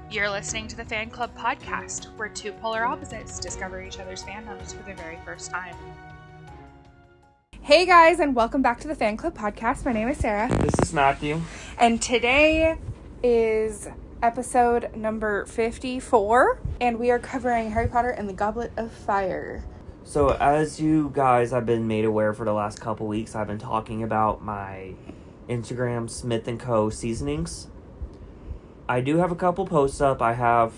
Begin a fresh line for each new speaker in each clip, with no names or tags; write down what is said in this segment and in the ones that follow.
You're listening to the Fan Club Podcast, where two polar opposites discover each other's fandoms for the very first time. Hey guys, and welcome back to the Fan Club Podcast. My name is Sarah.
This is Matthew.
And today is episode number 54, and we are covering Harry Potter and the Goblet of Fire.
So, as you guys have been made aware for the last couple weeks, I've been talking about my Instagram Smith & Co. seasonings. I do have a couple posts up. I have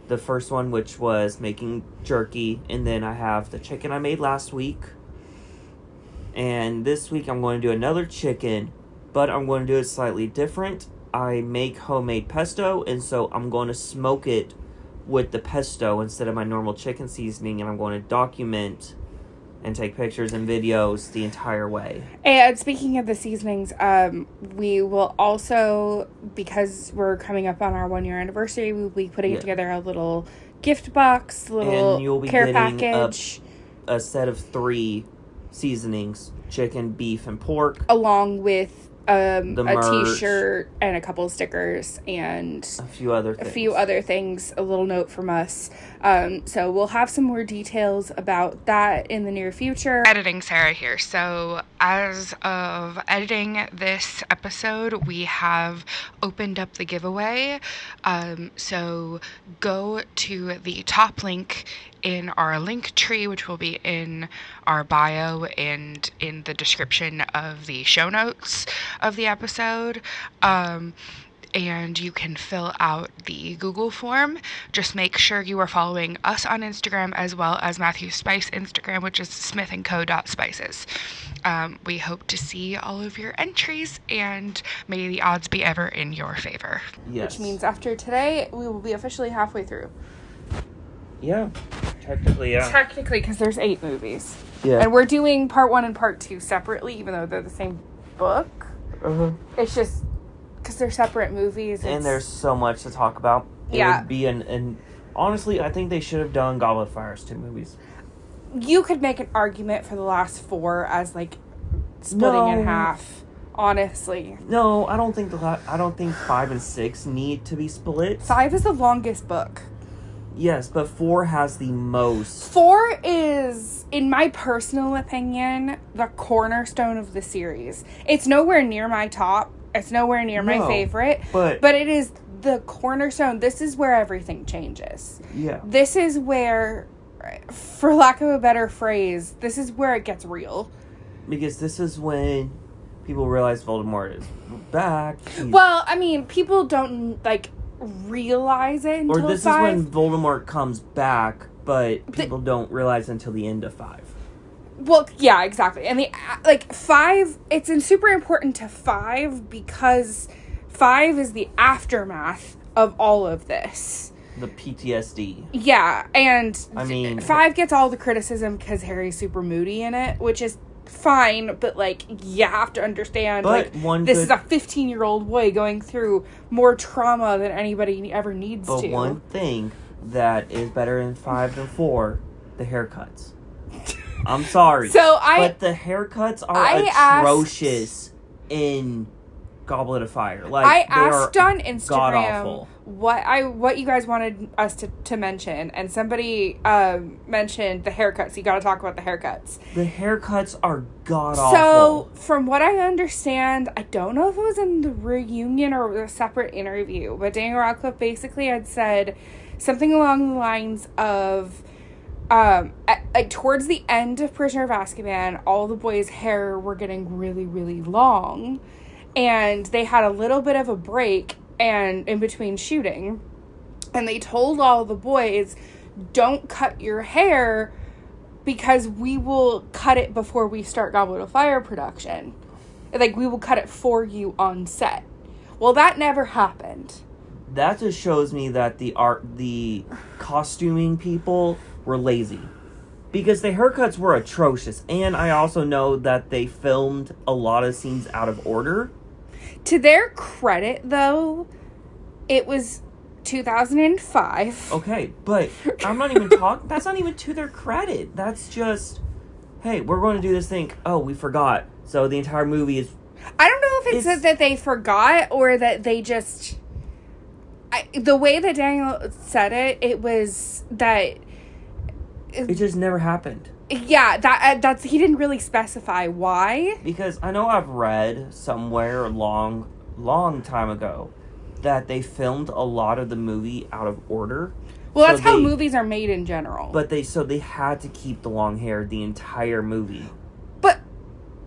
the first one, which was making jerky, and then I have the chicken I made last week. And this week I'm going to do another chicken, but I'm going to do it slightly different. I make homemade pesto, and so I'm going to smoke it with the pesto instead of my normal chicken seasoning, and I'm going to document and take pictures and videos the entire way.
And speaking of the seasonings, we will also, because we're coming up on our 1-year anniversary, we'll be putting together a little gift box, little
and you'll be
care
getting
package.
A set of 3 seasonings, chicken, beef, and pork.
Along with a
merch,
t-shirt and a couple of stickers and
a few other things,
a little note from us. So we'll have some more details about that in the near future. Editing Sarah here. So as of editing this episode, we have opened up the giveaway. So go to the top link in our link tree, which will be in our bio and in the description of the show notes of the episode. And you can fill out the Google form. Just make sure you are following us on Instagram as well as Matthew's Spice Instagram, which is smithandco.spices. We hope to see all of your entries, and may the odds be ever in your favor.
Yes.
Which means after today, we will be officially halfway through.
Yeah. Technically, yeah.
Technically, because there's 8 movies.
Yeah.
And we're doing part 1 and part 2 separately, even though they're the same book.
Uh-huh.
It's just because they're separate movies.
And there's so much to talk about. It would be and honestly, I think they should have done Goblet of Fire as 2 movies.
You could make an argument for the last 4 as like splitting in half. Honestly,
no, I don't think 5 and 6 need to be split.
5 is the longest book.
Yes, but 4 has the most.
4 is, in my personal opinion, the cornerstone of the series. It's nowhere near my top. It's nowhere near my favorite. But it is the cornerstone. This is where everything changes.
Yeah.
This is where, for lack of a better phrase, this is where it gets real.
Because this is when people realize Voldemort is back.
Well, I mean, people don't, realize it until 5.
Or this is when Voldemort comes back, but people don't realize until the end of 5.
Well, yeah, exactly. And 5, it's super important to 5 because 5 is the aftermath of all of this.
The PTSD.
Yeah, and
I mean,
5 gets all the criticism because Harry's super moody in it, which is fine, but you have to understand this is a 15-year-old boy going through more trauma than anybody ever needs to.
But one thing that is better in 5 than 4, the haircuts. I'm sorry. But the haircuts are atrocious in Goblet of Fire.
I asked on Instagram
god-awful.
what you guys wanted us to mention, and somebody mentioned the haircuts. You got to talk about the haircuts.
The haircuts are god-awful.
So, from what I understand, I don't know if it was in the reunion or a separate interview, but Daniel Radcliffe basically had said something along the lines of, towards the end of Prisoner of Azkaban, all the boys' hair were getting really, really long, and they had a little bit of a break and in between shooting, and they told all the boys, don't cut your hair because we will cut it before we start Goblet of Fire production. We will cut it for you on set. Well, that never happened.
That just shows me that the costuming people were lazy. Because the haircuts were atrocious. And I also know that they filmed a lot of scenes out of order.
To their credit, though, it was 2005.
Okay, but I'm not even talking... That's not even to their credit. That's just... Hey, we're going to do this thing. Oh, we forgot. So the entire movie is...
I don't know if it's that they forgot or that they just... the way that Daniel said it, it was that...
It just never happened.
Yeah, that's he didn't really specify why.
Because I know I've read somewhere long time ago that they filmed a lot of the movie out of order.
Well, that's how movies are made in general.
But they had to keep the long hair the entire movie.
But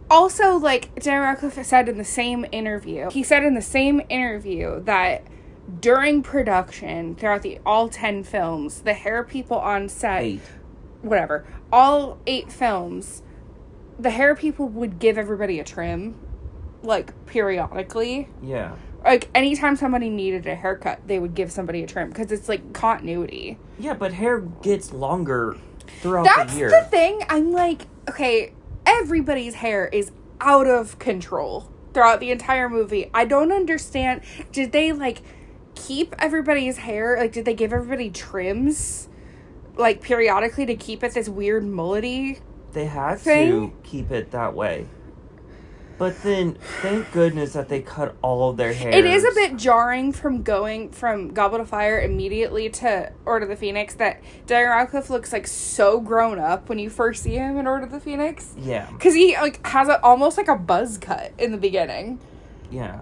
also, like, Dan Radcliffe said in the same interview, that during production, throughout all 10 films, the hair people on set...
8.
Whatever. All 8 films, the hair people would give everybody a trim, like, periodically.
Yeah.
Like, anytime somebody needed a haircut, they would give somebody a trim, because it's, like, continuity.
Yeah, but hair gets longer throughout the year.
That's the thing. I'm like, okay, everybody's hair is out of control throughout the entire movie. I don't understand. Did they, like, keep everybody's hair? Like, did they give everybody trims, like, periodically to keep it this weird mullety
They had
thing?
to keep it that way. But then, thank goodness that they cut all of their hair.
It is a bit jarring from going from Goblet of Fire immediately to Order of the Phoenix that Daniel Radcliffe looks, like, so grown up when you first see him in Order of the Phoenix.
Yeah.
Because he, like, has almost like a buzz cut in the beginning.
Yeah.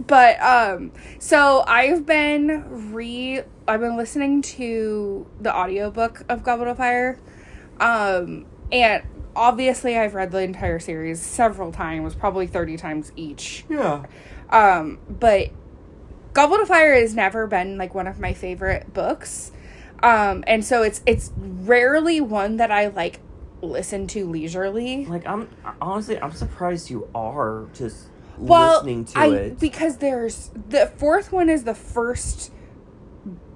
But, so I've been listening to the audiobook of Goblet of Fire. And obviously I've read the entire series several times, probably 30 times each.
Yeah.
But Goblet of Fire has never been, like, one of my favorite books. And so it's rarely one that I, like, listen to leisurely.
Like, I'm surprised you are just listening to it. Because
the 4th one is the first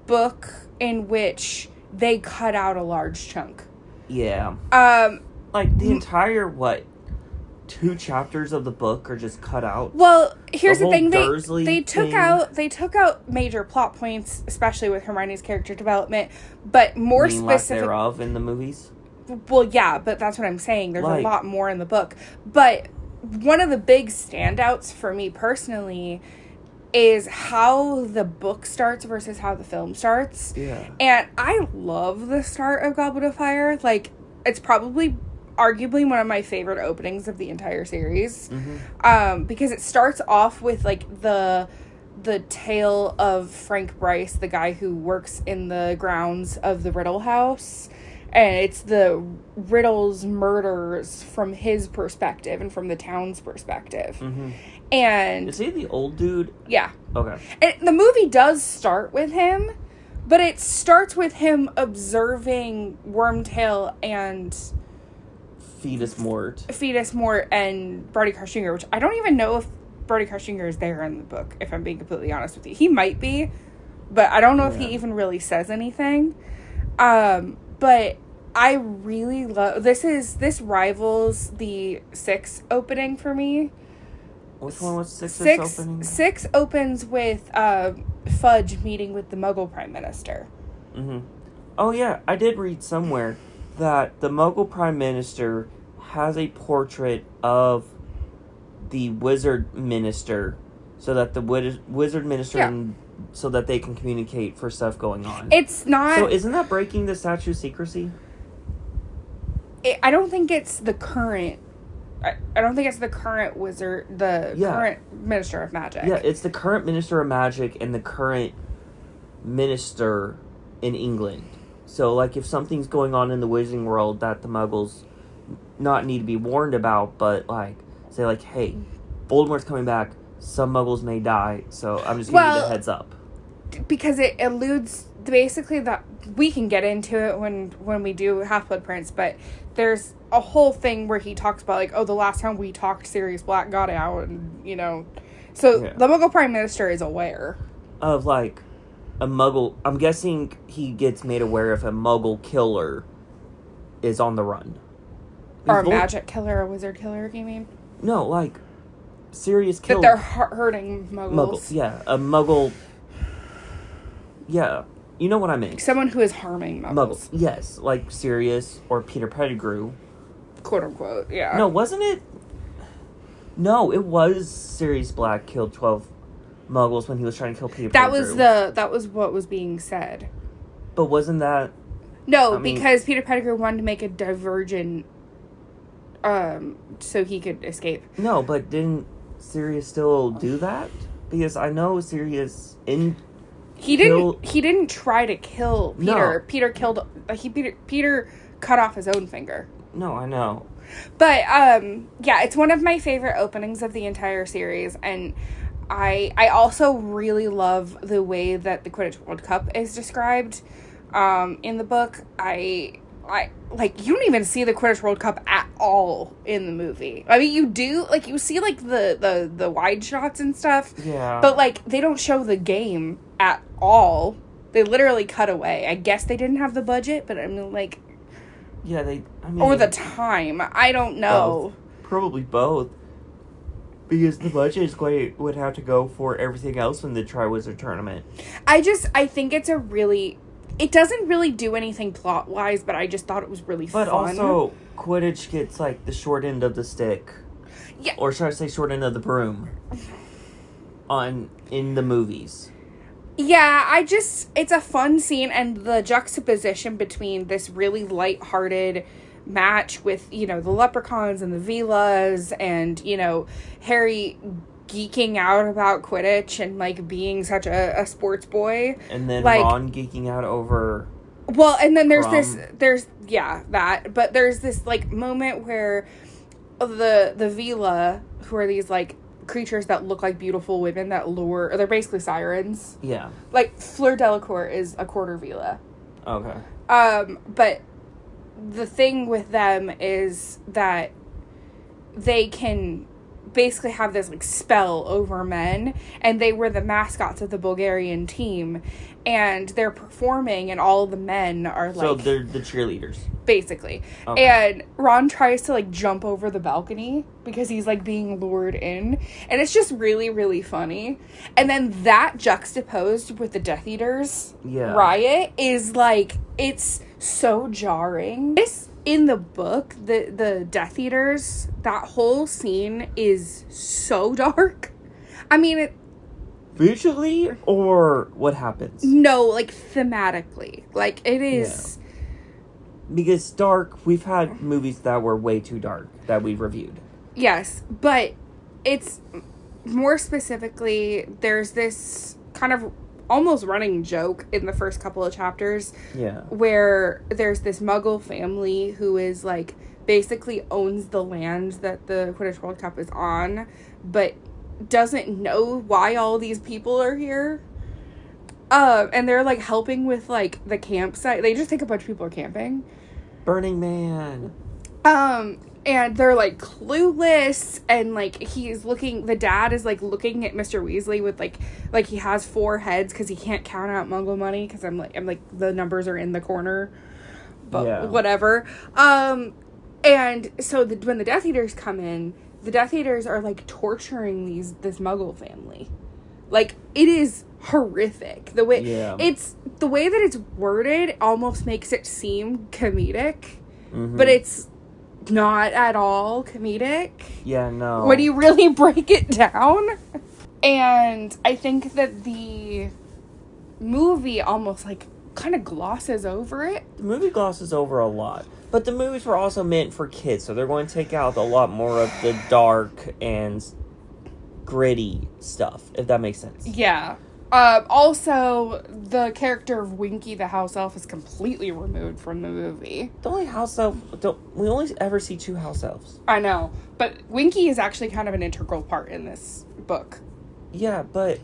book in which they cut out a large chunk.
Yeah. Like, the entire, 2 chapters of the book are just cut out.
Well, here's the thing.
They
took out major plot points, especially with Hermione's character development, but more specific...
lack thereof in the movies?
Well, yeah, but that's what I'm saying. There's a lot more in the book. But one of the big standouts for me personally is how the book starts versus how the film starts.
Yeah.
And I love the start of Goblet of Fire. Like, it's probably arguably one of my favorite openings of the entire series.
Mm-hmm.
Because it starts off with, like, the tale of Frank Bryce, the guy who works in the grounds of the Riddle House. And it's the Riddle's murders from his perspective and from the town's perspective.
Mm-hmm.
And...
Is he the old dude?
Yeah.
Okay.
And the movie does start with him, but it starts with him observing Wormtail and...
Fetus Mort
and Barty Crouch Jr., which I don't even know if Barty Crouch Jr. is there in the book, if I'm being completely honest with you. He might be, but I don't know if he even really says anything. But I really love... This rivals the 6 opening for me.
Which one was 6's opening?
6 opens with Fudge meeting with the Muggle Prime Minister.
Mm-hmm. Oh, yeah. I did read somewhere that the Muggle Prime Minister has a portrait of the Wizard Minister so that the Wizard Minister...
Yeah.
So that they can communicate for stuff going on.
It's not...
So isn't that breaking the statue's secrecy?
I don't think it's the current... I don't think it's the current wizard... current Minister of Magic.
Yeah, it's the current Minister of Magic and the current Minister in England. So, like, if something's going on in the wizarding world that the Muggles not need to be warned about, but, like, say, like, hey, Voldemort's coming back, some Muggles may die, so I'm just giving you the heads up.
Because it alludes basically that we can get into it when we do Half-Blood Prince, but there's a whole thing where he talks about, like, oh, the last time we talked, Sirius Black got out, and, you know, so the Muggle Prime Minister is aware
of, like, a Muggle. I'm guessing he gets made aware if a Muggle killer is on the run.
Or a magic killer, a wizard killer, you mean?
No, like, Sirius killed...
That they're hurting Muggles.
Yeah, a Muggle... Yeah, you know what I mean.
Someone who is harming Muggles.
Yes, like Sirius or Peter Pettigrew.
Quote unquote, yeah.
No, wasn't it? No, it was Sirius Black killed 12 muggles when he was trying to kill Peter
That
Pettigrew.
that was what was being said.
But wasn't that...
No, because Peter Pettigrew wanted to make a divergent, so he could escape.
No, but didn't Sirius still do that? Because I know Sirius
He didn't try to kill Peter.
No.
Peter cut off his own finger.
No, I know.
But yeah, it's one of my favorite openings of the entire series, and I also really love the way that the Quidditch World Cup is described in the book. I like, you don't even see the Quidditch World Cup at all in the movie. I mean, you do, like, you see, like, the wide shots and stuff.
Yeah.
But, like, they don't show the game at all. They literally cut away. I guess they didn't have the budget, but I mean, like...
Yeah,
or the time. I don't know.
Both. Probably both. Because the budget would have to go for everything else in the Triwizard Tournament.
I think it's a really... It doesn't really do anything plot-wise, but I just thought it was really fun.
But also, Quidditch gets, like, the short end of the stick.
Yeah.
Or should I say short end of the broom. In the movies.
Yeah, it's a fun scene, and the juxtaposition between this really lighthearted match with, you know, the leprechauns and the Velas, and, you know, Harry geeking out about Quidditch and, like, being such a sports boy.
And then,
like,
Ron geeking out over...
Well, and then there's
Crumb.
but there's this, like, moment where the Vela, who are these, like, creatures that look like beautiful women that lure... Or they're basically sirens.
Yeah.
Like, Fleur Delacour is a quarter Vela.
Okay.
But the thing with them is that they can basically have this, like, spell over men, and they were the mascots of the Bulgarian team, and they're performing, and all the men are, like...
So they're the cheerleaders.
Basically.
Okay.
And Ron tries to, like, jump over the balcony because he's, like, being lured in, and it's just really, really funny. And then that juxtaposed with the Death Eaters riot is, like, it's so jarring. In the book, the Death Eaters, that whole scene is so dark. I mean,
visually, or what happens?
No, like, thematically. Like, it is...
Yeah. Because dark, we've had movies that were way too dark that we've reviewed.
Yes, but it's... More specifically, there's this kind of almost running joke in the first couple of chapters.
Yeah. Where
there's this Muggle family who is, like, basically owns the land that the Quidditch World Cup is on, but doesn't know why all these people are here. And they're, like, helping with, like, the campsite. They just think a bunch of people are camping.
Burning Man.
And they're, like, clueless, and, like, the dad is, like, looking at Mr. Weasley with, like he has 4 heads because he can't count out Muggle money, because I'm like, the numbers are in the corner, but whatever. And so when the Death Eaters come in, the Death Eaters are, like, torturing this Muggle family. Like, it is horrific. The way that it's worded almost makes it seem comedic, but it's not at all comedic.
Yeah, no.
When you really break it down. And I think that the movie almost, like, kind of glosses over it.
The movie glosses over a lot. But the movies were also meant for kids, so they're going to take out a lot more of the dark and gritty stuff, if that makes sense.
Yeah. Also, the character of Winky the house elf is completely removed from the movie.
The only house elf... we only ever see 2 house elves.
I know. But Winky is actually kind of an integral part in this book.
Yeah, but...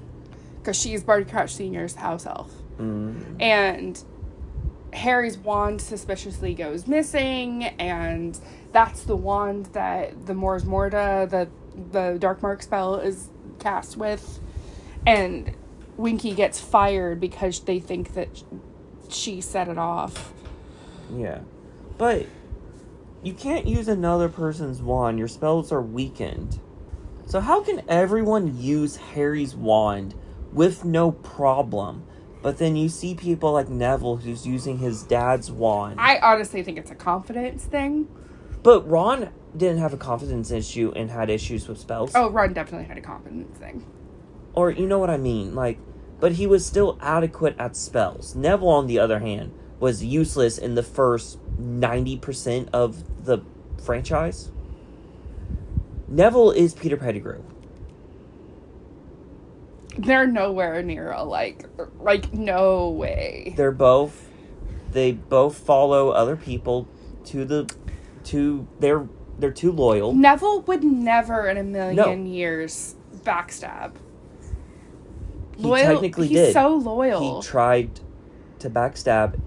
Because she's Barty Crouch Sr.'s house elf.
Mm.
And Harry's wand suspiciously goes missing, and that's the wand that the Mors Morta, the Dark Mark spell, is cast with. And Winky gets fired because they think that she set it off.
Yeah. But you can't use another person's wand. Your spells are weakened. So how can everyone use Harry's wand with no problem? But then you see people like Neville who's using his dad's wand.
I honestly think it's a confidence thing.
But Ron didn't have a confidence issue and had issues with spells.
Oh, Ron definitely had a confidence thing.
Or, you know what I mean? Like, but he was still adequate at spells. Neville, on the other hand, was useless in the first 90% of the franchise. Neville is Peter Pettigrew.
They're nowhere near alike. Like, no way.
They both follow other people they're too loyal.
Neville would never in a million years backstab.
Technically
he's
did.
So loyal.
He tried to backstab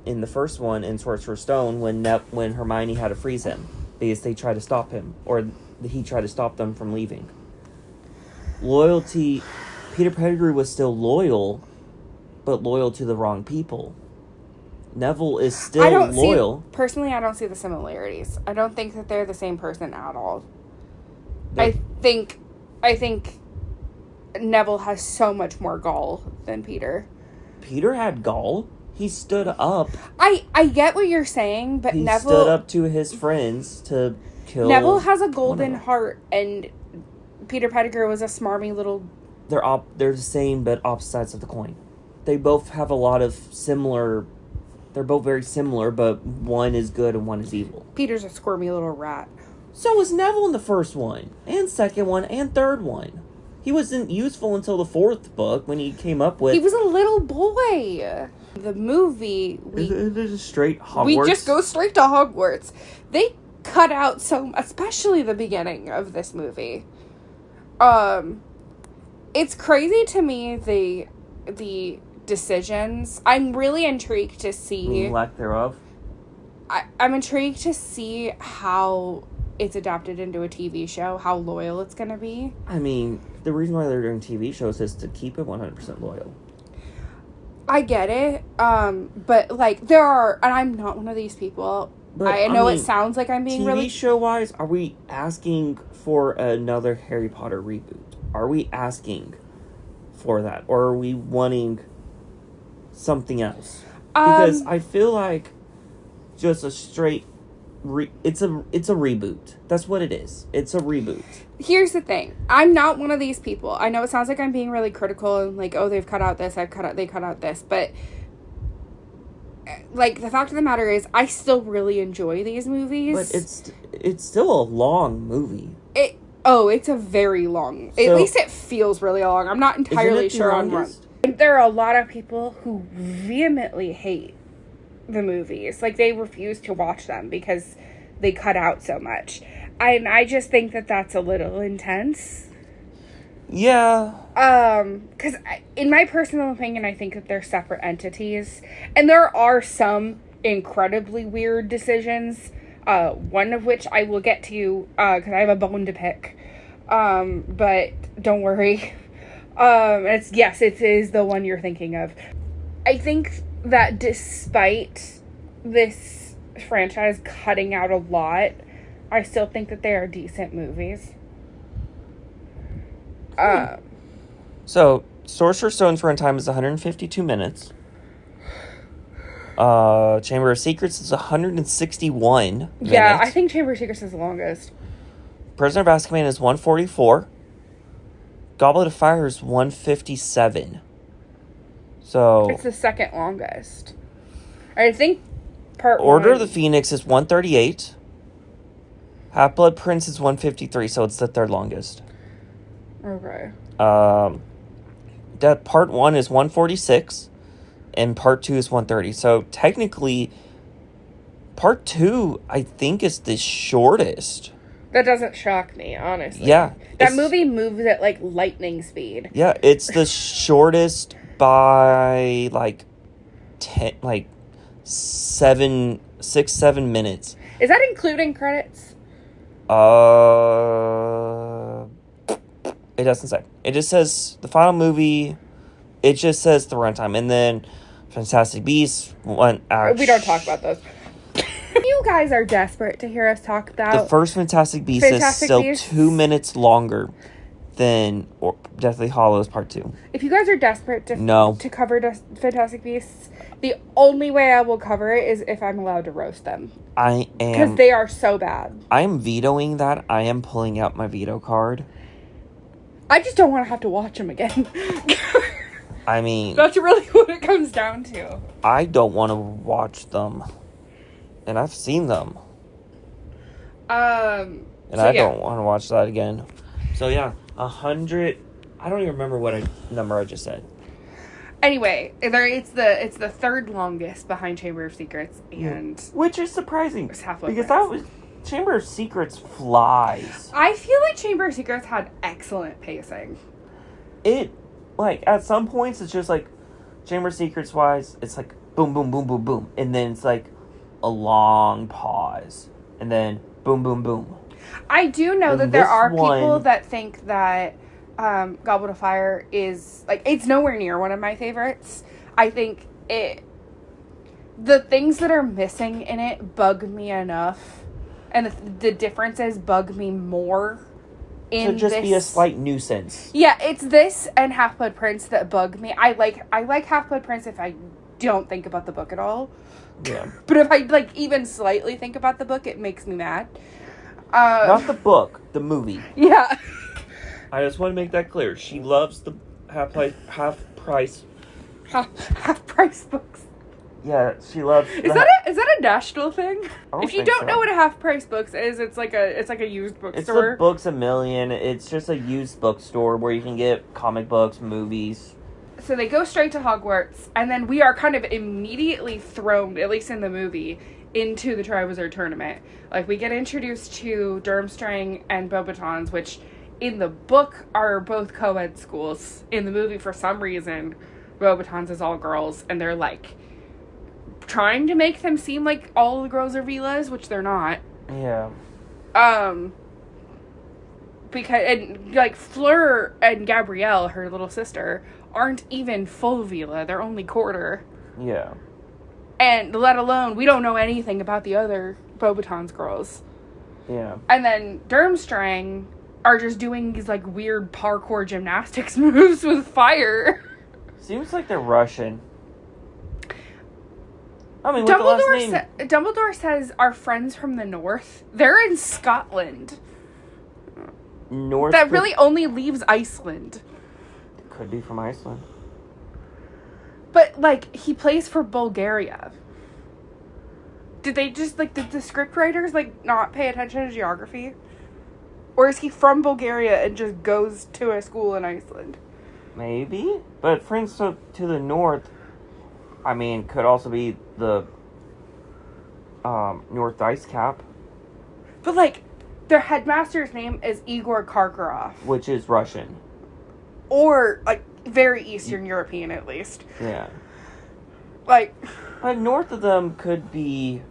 in the first one in Sorcerer's Stone when Hermione had to freeze him because they tried to stop him, or he tried to stop them from leaving. Loyalty. Peter Pettigrew was still loyal, but loyal to the wrong people. Neville is still loyal.
Personally, I don't see the similarities. I don't think that they're the same person at all. I think Neville has so much more gall than Peter.
Peter had gall. He stood up.
I get what you're saying, but
He
Neville
stood up to his friends to kill.
Neville has a golden heart, and Peter Pettigrew was a smarmy little.
They're the same but opposite sides of the coin. They both have a lot of similar. They're both very similar, but one is good and one is evil.
Peter's a squirmy little rat.
So was Neville in the first one, and second one, and third one. He wasn't useful until the fourth book when he came up with.
He was a little boy. The movie,
Is it straight Hogwarts?
We just go straight to Hogwarts. They cut out especially the beginning of this movie. It's crazy to me the decisions. I'm really intrigued to see
lack thereof.
I'm intrigued to see how it's adapted into a TV show, how loyal it's going to be.
I mean, the reason why they're doing TV shows is to keep it 100% loyal.
I get it, but like there are, and I'm not one of these people. But I know it sounds like I'm being
TV
really.
TV show wise, are we asking for another Harry Potter reboot? Are we asking for that, or are we wanting something else? Because I feel like just a straight. It's a reboot. That's what it is. It's a reboot.
Here's the thing. I'm not one of these people. I know it sounds like I'm being really critical and like, oh, they've cut out this, they cut out this, but like the fact of the matter is, I still really enjoy these movies.
But it's still a long movie.
It's a very long. At least it feels really long. I'm not entirely sure on what. There are a lot of people who vehemently hate the movies. Like, they refuse to watch them because they cut out so much. And I just think that that's a little intense.
Yeah.
Because in my personal opinion, I think that they're separate entities. And there are some incredibly weird decisions. One of which I will get to, because I have a bone to pick. But don't worry. It is the one you're thinking of. I think that despite this franchise cutting out a lot, I still think that they are decent movies.
So, Sorcerer's Stone's runtime is 152 minutes. Chamber of Secrets is 161 minutes.
Yeah, I think Chamber of Secrets is the longest.
Prisoner of Azkaban is 144. Goblet of Fire is 157. So
it's the second longest. I think
Order of the Phoenix is 138. Half-Blood Prince is 153, so it's the third longest.
Okay.
That part 1 is 146, and part 2 is 130. So technically, part 2, I think, is the shortest.
That doesn't shock me, honestly.
Yeah.
That movie moves at, like, lightning speed.
Yeah, it's the shortest by, 7 minutes.
Is that including credits?
It doesn't say. It just says the final movie. It just says the runtime. And then Fantastic Beasts went out.
We don't talk about those. You guys are desperate to hear us talk about
the first Fantastic Beasts is still 2 minutes longer than Deathly Hallows Part 2.
If you guys are desperate to cover Fantastic Beasts, the only way I will cover it is if I'm allowed to roast them.
I am.
Because they are so bad.
I am vetoing that. I am pulling out my veto card.
I just don't want to have to watch them again.
I mean...
That's really what it comes down to.
I don't want to watch them. And I've seen them. And I don't want to watch that again. So, yeah. 100... I don't even remember what number I just said.
Anyway, it's the third longest behind Chamber of Secrets, and...
Which is surprising.
It's halfway
because that was... Chamber of Secrets flies.
I feel like Chamber of Secrets had excellent pacing.
It, like, at some points, it's just, like, Chamber of Secrets wise, it's like, boom, boom, boom, boom, boom. And then it's, like, a long pause. And then, boom, boom, boom.
I do know that there are people that think that Goblet of Fire is, like, it's nowhere near one of my favorites. I think the things that are missing in it bug me enough. And the differences bug me more in this.
So just be a slight nuisance.
Yeah, it's this and Half-Blood Prince that bug me. I like Half-Blood Prince if I don't think about the book at all.
Yeah.
But if I, like, even slightly think about the book, it makes me mad.
Not the book, the movie.
Yeah.
I just want to make that clear. She loves the half-price
books.
Yeah, she loves...
Is that a national thing? If you don't
so.
know what a half-price books is, it's like a used bookstore.
It's the Books A Million. It's just a used bookstore where you can get comic books, movies.
So they go straight to Hogwarts, and then we are kind of immediately thrown, at least in the movie, into the Triwizard Tournament. Like, we get introduced to Durmstrang and Beauxbatons, which in the book are both co-ed schools. In the movie, for some reason, Beauxbatons is all girls, and they're like... trying to make them seem like all the girls are Velas, which they're not.
Yeah.
Because, and, like, Fleur and Gabrielle, her little sister, aren't even full Vela. They're only quarter.
Yeah.
And, let alone, we don't know anything about the other Beauxbatons girls.
Yeah.
And then Durmstrang are just doing these, like, weird parkour gymnastics moves with fire.
Seems like they're Russian. I mean, what's the last name?
Dumbledore says our friends from the north. They're in Scotland.
North.
That really only leaves Iceland.
Could be from Iceland.
But, like, he plays for Bulgaria. Did they just, like, did the scriptwriters, like, not pay attention to geography? Or is he from Bulgaria and just goes to a school in Iceland?
Maybe. But friends to the north... I mean, could also be the North Ice Cap.
But, like, their headmaster's name is Igor Karkaroff.
Which is Russian.
Or, like, very Eastern European, at least.
Yeah.
Like...
But north of them could be...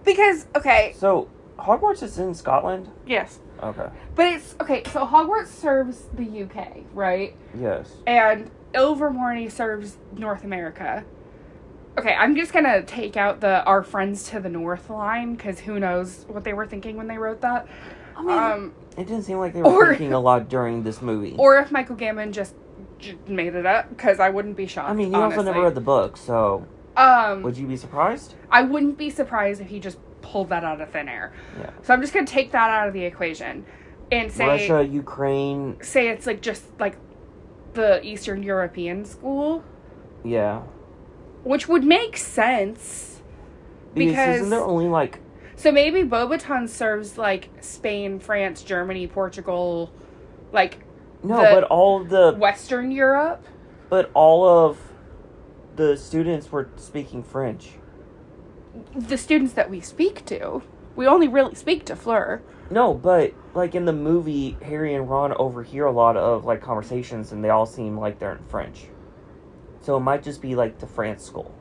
Because, okay...
So, Hogwarts is in Scotland?
Yes.
Okay.
But it's... Okay, so Hogwarts serves the UK, right?
Yes.
And Ilvermorny serves North America. Okay, I'm just gonna take out the our friends to the north line, because who knows what they were thinking when they wrote that.
I mean, it didn't seem like they were thinking a lot during this movie.
Or if Michael Gambon just made it up, because I wouldn't be shocked,
I mean, you
honestly.
also never read the book, so... would you be surprised?
I wouldn't be surprised if he just pulled that out of thin air.
Yeah.
So I'm just gonna take that out of the equation. And say...
Russia, Ukraine...
Say it's, like, just, like, the Eastern European school.
Yeah.
Which would make sense. Because
isn't there only, like...
So maybe Beauxbaton serves, like, Spain, France, Germany, Portugal, like...
No, but all of the...
Western Europe?
But all of the students were speaking French.
The students that we speak to. We only really speak to Fleur.
No, but, like, in the movie, Harry and Ron overhear a lot of, like, conversations, and they all seem like they're in French. So it might just be, like, the France school.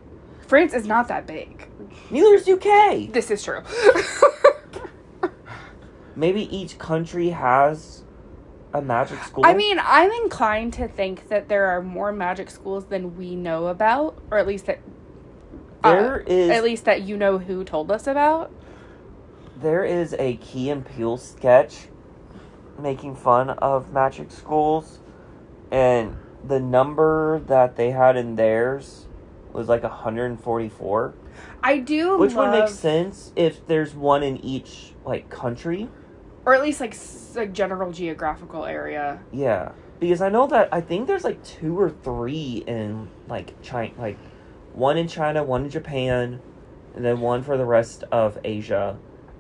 France is not that big.
Neither is UK!
This is true.
Maybe each country has a magic school?
I mean, I'm inclined to think that there are more magic schools than we know about, or at least that... At least that you know who told us about.
There is a Key and Peele sketch making fun of magic schools, and the number that they had in theirs was like 144.
I do
Which would make sense if there's one in each, like, country.
Or at least, like general geographical area.
Yeah. Because I know that, I think there's, like, 2 or 3 in, like, China, like, one in China, one in Japan, and then one for the rest of Asia,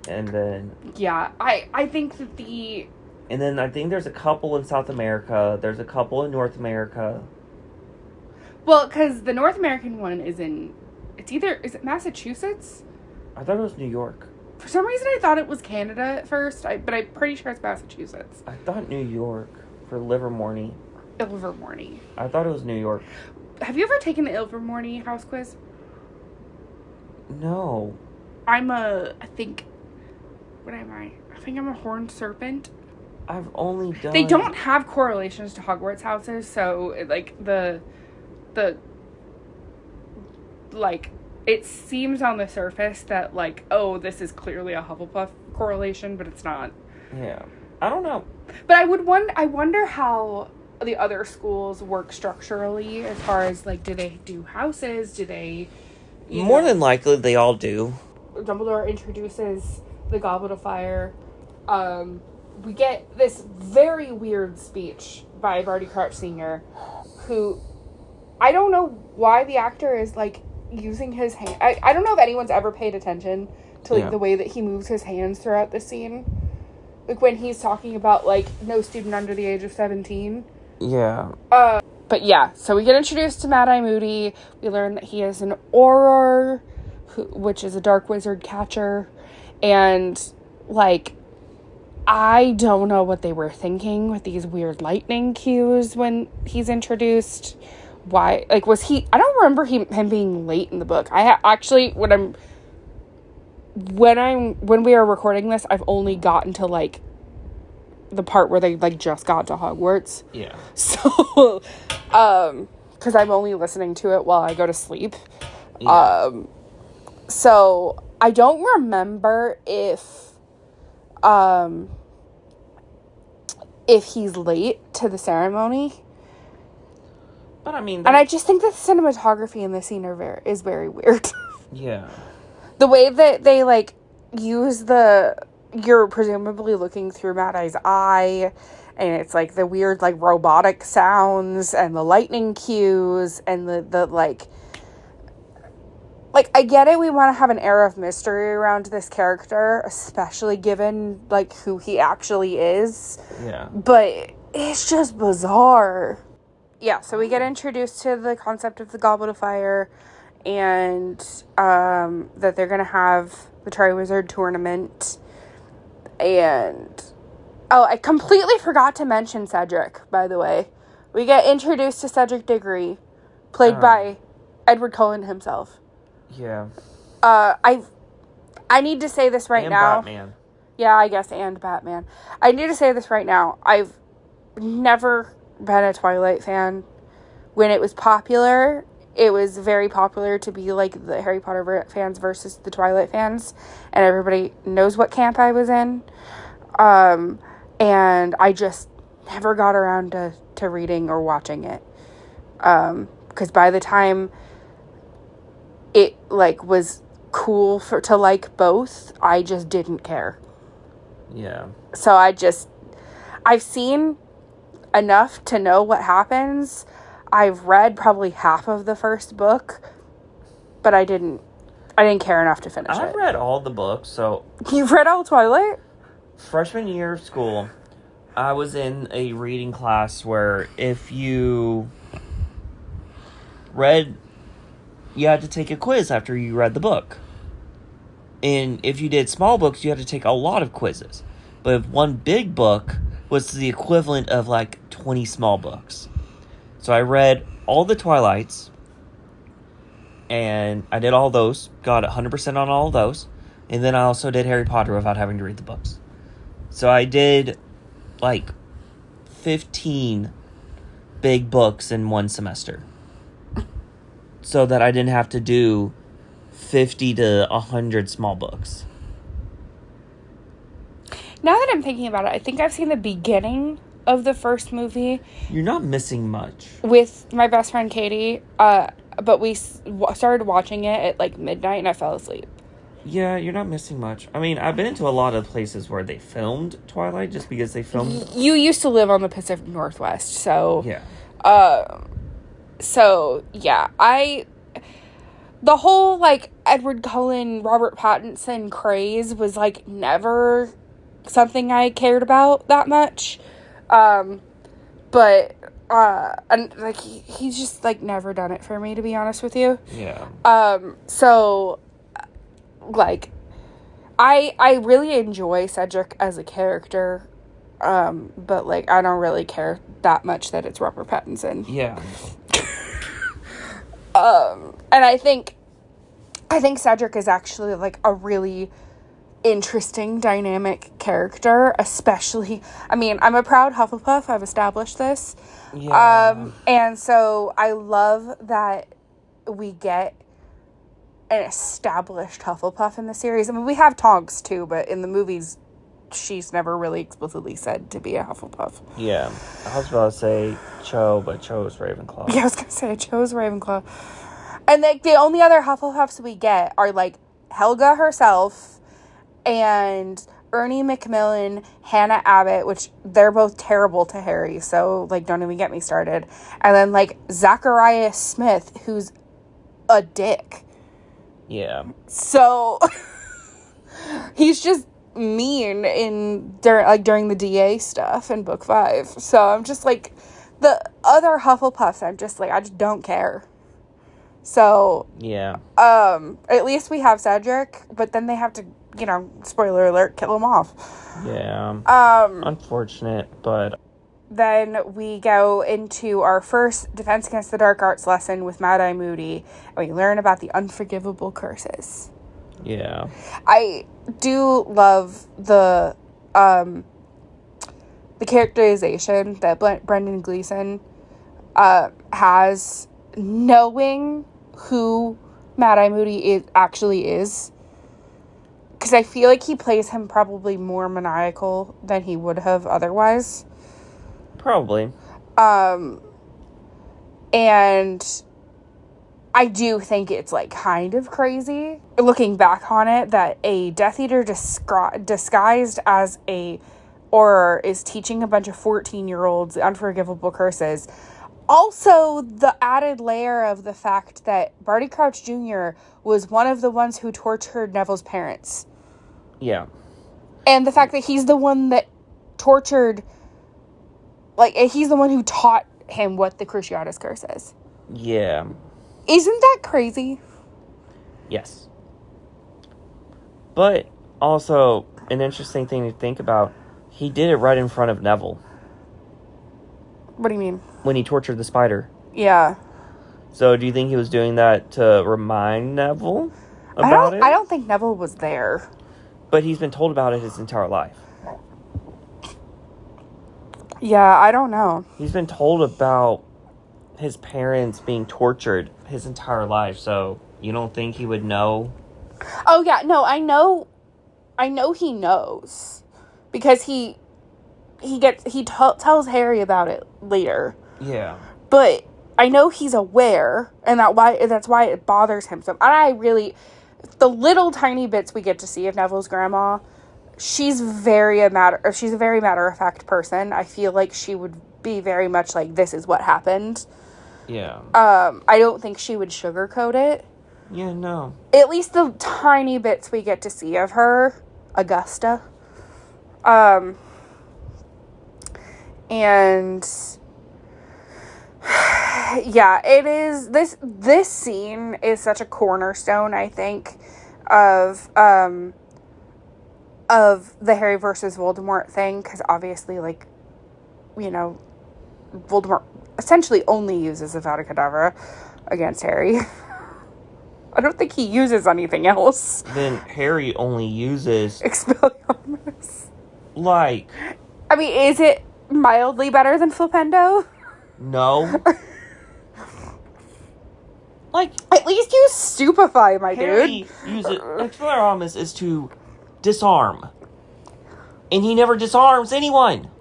and then...
Yeah, I think that the...
And then I think there's a couple in South America, there's a couple in North America.
Well, because the North American one is in... Is it Massachusetts?
I thought it was New York.
For some reason, I thought it was Canada at first, but I'm pretty sure it's Massachusetts.
I thought New York for Livermore.
Ilvermorny.
I thought it was New York.
Have you ever taken the Ilvermorny house quiz?
No.
I think... What am I? I think I'm a horned serpent.
I've only done...
They don't have correlations to Hogwarts houses, so, like, like, it seems on the surface that, like, oh, this is clearly a Hufflepuff correlation, but it's not.
Yeah. I don't know.
But I wonder how the other schools work structurally as far as, like, do they do houses? Do they...
More than likely, they all do.
Dumbledore introduces the Goblet of Fire. We get this very weird speech by Barty Crouch Sr., who... I don't know why the actor is, like, using his hand. I don't know if anyone's ever paid attention to, like, the way that he moves his hands throughout the scene. Like, when he's talking about, like, no student under the age of 17.
Yeah.
But yeah, so we get introduced to Mad-Eye Moody. We learn that he is an Auror, which is a dark wizard catcher. And, like, I don't know what they were thinking with these weird lightning cues when he's introduced. Why, like, was he... I don't remember him being late in the book. Actually, when we are recording this, I've only gotten to, like, the part where they, like, just got to Hogwarts.
Yeah.
So, because I'm only listening to it while I go to sleep.
Yeah.
So, I don't remember if he's late to the ceremony.
But, I mean...
And I just think that the cinematography in this scene is very weird.
Yeah.
The way that they, like, use you're presumably looking through Mad-Eye's eye, and it's, like, the weird, like, robotic sounds, and the lightning cues, and the like, I get it, we want to have an air of mystery around this character, especially given, like, who he actually is.
Yeah.
But it's just bizarre. Yeah, so we get introduced to the concept of the Goblet of Fire, and that they're going to have the Triwizard Tournament, and... Oh, I completely forgot to mention Cedric, by the way. We get introduced to Cedric Diggory, played by Edward Cullen himself.
Yeah.
I need to say this right now.
And Batman.
Yeah, I guess, and Batman. I need to say this right now. I've never been a Twilight fan. When it was popular, it was very popular to be like the Harry Potter fans versus the Twilight fans, and everybody knows what camp I was in. And I just never got around to reading or watching it. Because by the time it, like, was cool to like both, I just didn't care.
Yeah.
So I've seen enough to know what happens. I've read probably half of the first book, but I didn't care enough to finish it.
I've read all the books, so...
You've read all Twilight?
Freshman year of school, I was in a reading class where if you read... You had to take a quiz after you read the book. And if you did small books, you had to take a lot of quizzes. But if one big book was the equivalent of, like, 20 small books. So I read all the Twilights, and I did all those, got 100% on all of those, and then I also did Harry Potter without having to read the books. So I did, like, 15 big books in one semester. So that I didn't have to do 50 to 100 small books.
Now that I'm thinking about it, I think I've seen the beginning of the first movie.
You're not missing much.
With my best friend Katie, but we started watching it at, like, midnight, and I fell asleep.
Yeah, you're not missing much. I mean, I've been to a lot of places where they filmed Twilight just because they filmed...
You used to live on the Pacific Northwest, so...
Yeah.
So, yeah, the whole, like, Edward Cullen, Robert Pattinson craze was, like, never something I cared about that much. But, and, like, he's just, like, never done it for me, to be honest with you.
Yeah.
So, like, I really enjoy Cedric as a character, but, like, I don't really care that much that it's Robert Pattinson.
Yeah.
And I think Cedric is actually, like, a really interesting, dynamic character, especially, I mean, I'm a proud Hufflepuff, I've established this.
Yeah.
And so I love that we get an established Hufflepuff in the series. I mean, we have Tonks, too, but in the movies, she's never really explicitly said to be a Hufflepuff.
Yeah. I was about to say Cho, but Cho is Ravenclaw.
Yeah, I was gonna say Cho's Ravenclaw. And, like, the only other Hufflepuffs we get are, like, Helga herself and Ernie Macmillan, Hannah Abbott, which they're both terrible to Harry, so, like, don't even get me started. And then, like, Zachariah Smith, who's a dick.
Yeah.
So, he's just mean during the DA stuff in book 5. So, I'm just, like, the other Hufflepuffs, I'm just, like, I just don't care. So,
yeah.
At least we have Cedric, but then they have to, you know, spoiler alert, kill him off.
Yeah. Unfortunate, but...
Then we go into our first Defense Against the Dark Arts lesson with Mad-Eye Moody, and we learn about the unforgivable curses.
Yeah.
I do love the characterization that Brendan Gleeson has, knowing who Mad-Eye Moody actually is. Because I feel like he plays him probably more maniacal than he would have otherwise.
Probably.
And I do think it's, like, kind of crazy, looking back on it, that a Death Eater disguised as a Auror is teaching a bunch of 14-year-olds the unforgivable curses. Also, the added layer of the fact that Barty Crouch Jr. was one of the ones who tortured Neville's parents.
Yeah.
And the fact that he's the one that tortured... Like, he's the one who taught him what the Cruciatus Curse is.
Yeah.
Isn't that crazy?
Yes. But, also, an interesting thing to think about, he did it right in front of Neville.
What do you mean?
When he tortured the spider.
Yeah.
So, do you think he was doing that to remind Neville about it?
I don't think Neville was there.
But he's been told about it his entire life.
Yeah, I don't know.
He's been told about his parents being tortured his entire life, so you don't think he would know?
Oh, yeah, no, I know he knows. Because he tells Harry about it later.
Yeah.
But I know he's aware, and that's why it bothers him so. And the little tiny bits we get to see of Neville's grandma, she's a very matter-of-fact person. I feel like she would be very much like, this is what happened.
Yeah.
I don't think she would sugarcoat it.
Yeah, no.
At least the tiny bits we get to see of her, Augusta. And yeah, it is, this scene is such a cornerstone, I think, of the Harry versus Voldemort thing, because obviously, like, you know, Voldemort essentially only uses Avada Kedavra against Harry. I don't think he uses anything else.
Then Harry only uses...
Expelliarmus.
Like...
I mean, is it mildly better than Flipendo?
No. Like...
At least use Stupefy, my
Harry
dude.
uses... Expelliarmus is to disarm. And he never disarms anyone.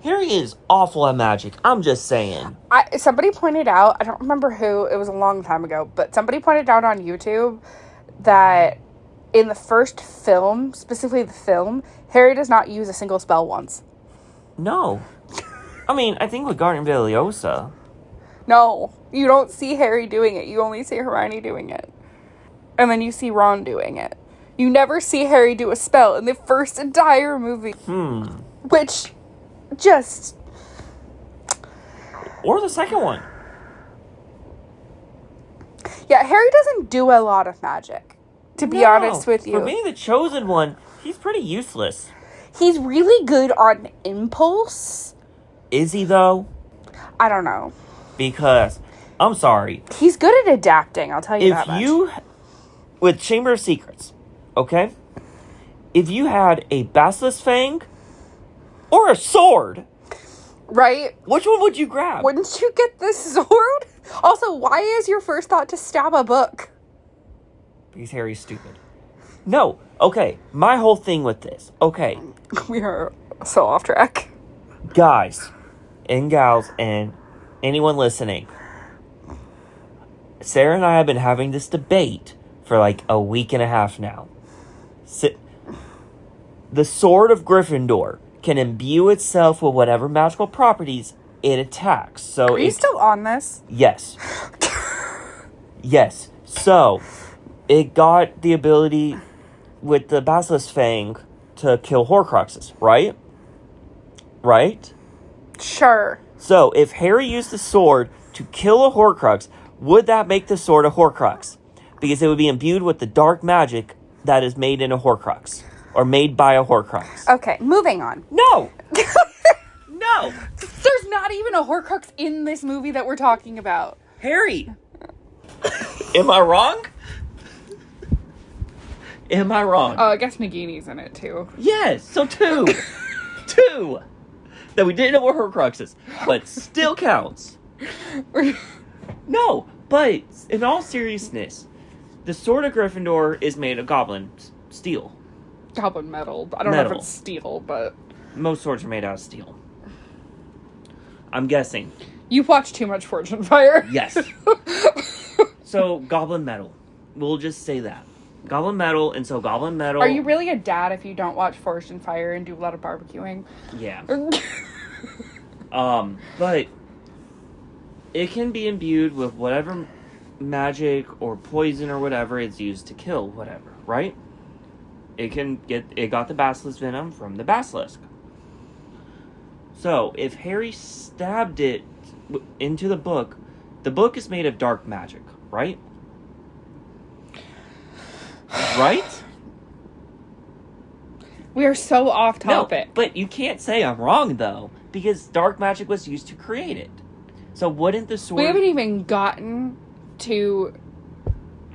Harry is awful at magic. I'm just saying.
Somebody pointed out, I don't remember who, it was a long time ago, but somebody pointed out on YouTube that in the first film, specifically the film, Harry does not use a single spell once.
No. I mean, I think with Guardian Leviosa.
No, you don't see Harry doing it. You only see Hermione doing it. And then you see Ron doing it. You never see Harry do a spell in the first entire movie. Which, just...
Or the second one.
Yeah, Harry doesn't do a lot of magic, to be honest with you.
For being the chosen one, he's pretty useless.
He's really good on impulse.
Is he, though?
I don't know.
Because, I'm sorry.
He's good at adapting, I'll tell you that much.
With Chamber of Secrets, okay? If you had a Basilisk Fang or a sword...
Right?
Which one would you grab?
Wouldn't you get the sword? Also, why is your first thought to stab a book?
Because Harry's stupid. No, okay, my whole thing with this, okay.
We are so off track.
Guys and gals and anyone listening, Sarah and I have been having this debate for like a week and a half now. The Sword of Gryffindor can imbue itself with whatever magical properties it attacks. So
are you still on this?
Yes. Yes. So, it got the ability with the Basilisk Fang to kill Horcruxes, right? Right?
Sure.
So, if Harry used the sword to kill a Horcrux, would that make the sword a Horcrux? Because it would be imbued with the dark magic that is made in a Horcrux. Or made by a Horcrux.
Okay, moving on.
No! No!
There's not even a Horcrux in this movie that we're talking about.
Harry! Am I wrong? Am I wrong?
I guess Nagini's in it, too.
Yes, so two. Two! That we didn't know what Horcruxes, but still counts. No, but in all seriousness, the Sword of Gryffindor is made of goblin steel.
Goblin metal. I don't know if it's steel, but...
Most swords are made out of steel. I'm guessing.
You watch too much Forge and Fire.
Yes. So, goblin metal. We'll just say that. Goblin metal, and so goblin metal...
Are you really a dad if you don't watch Forged and Fire and do a lot of barbecuing?
Yeah. But it can be imbued with whatever magic or poison or whatever it's used to kill whatever, right? It got the basilisk venom from the basilisk. So, if Harry stabbed it into the book is made of dark magic, right? Right?
We are so off topic.
No, but you can't say I'm wrong, though, because dark magic was used to create it. So wouldn't the sword...
We haven't even gotten to...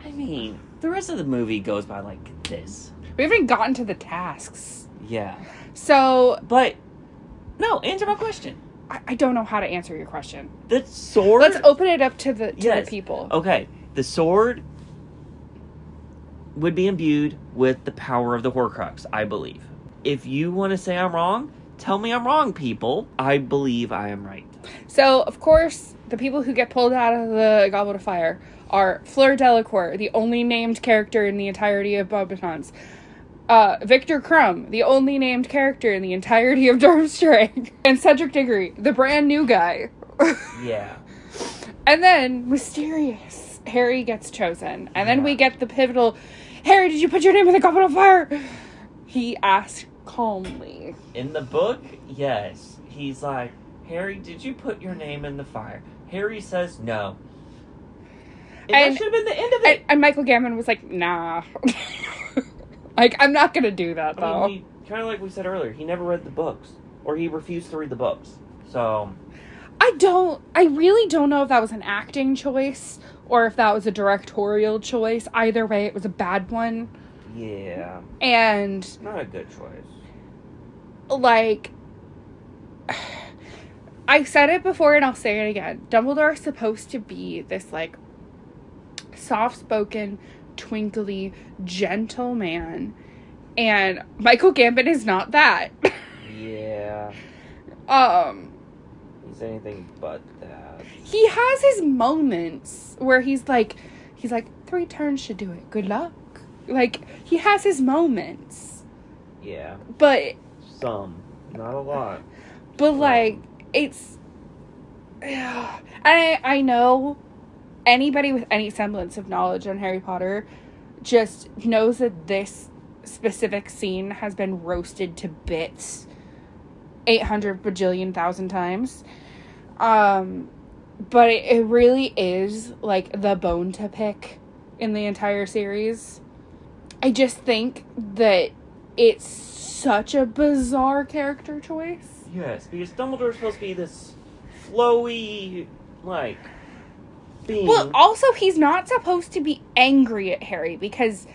I mean, the rest of the movie goes by like this.
We haven't gotten to the tasks.
Yeah.
So...
But... No, answer my question.
I don't know how to answer your question.
The sword...
Let's open it up to the people.
Okay. The sword would be imbued with the power of the Horcrux, I believe. If you want to say I'm wrong, tell me I'm wrong, people. I believe I am right.
So, of course, the people who get pulled out of the Goblet of Fire are Fleur Delacour, the only named character in the entirety of Beauxbatons. Victor Crumb, the only named character in the entirety of Durmstrang. And Cedric Diggory, the brand new guy.
Yeah.
And then, mysterious, Harry gets chosen. And then we get the pivotal, Harry, did you put your name in the Goblet of Fire? He asked calmly.
In the book, yes. He's like, Harry, did you put your name in the fire? Harry says no. And that should have been the end of it.
And Michael Gambon was like, nah. Like, I'm not going to do that, though.
I mean, kind of like we said earlier, he never read the books. Or he refused to read the books. So...
I really don't know if that was an acting choice or if that was a directorial choice. Either way, it was a bad one.
Yeah.
And...
Not a good choice.
Like... I said it before and I'll say it again. Dumbledore is supposed to be this, like, soft-spoken, twinkly, gentle man. And Michael Gambon is not that.
Yeah. He's anything but that.
He has his moments where he's like, 3 turns should do it. Good luck. Like, he has his moments.
Yeah.
But...
Some. Not a lot.
But, like, it's... I know anybody with any semblance of knowledge on Harry Potter just knows that this specific scene has been roasted to bits 800 bajillion thousand times. But it really is, like, the bone to pick in the entire series. I just think that it's such a bizarre character choice.
Yes, because Dumbledore's supposed to be this flowy, like, being.
Well, also, he's not supposed to be angry at Harry, because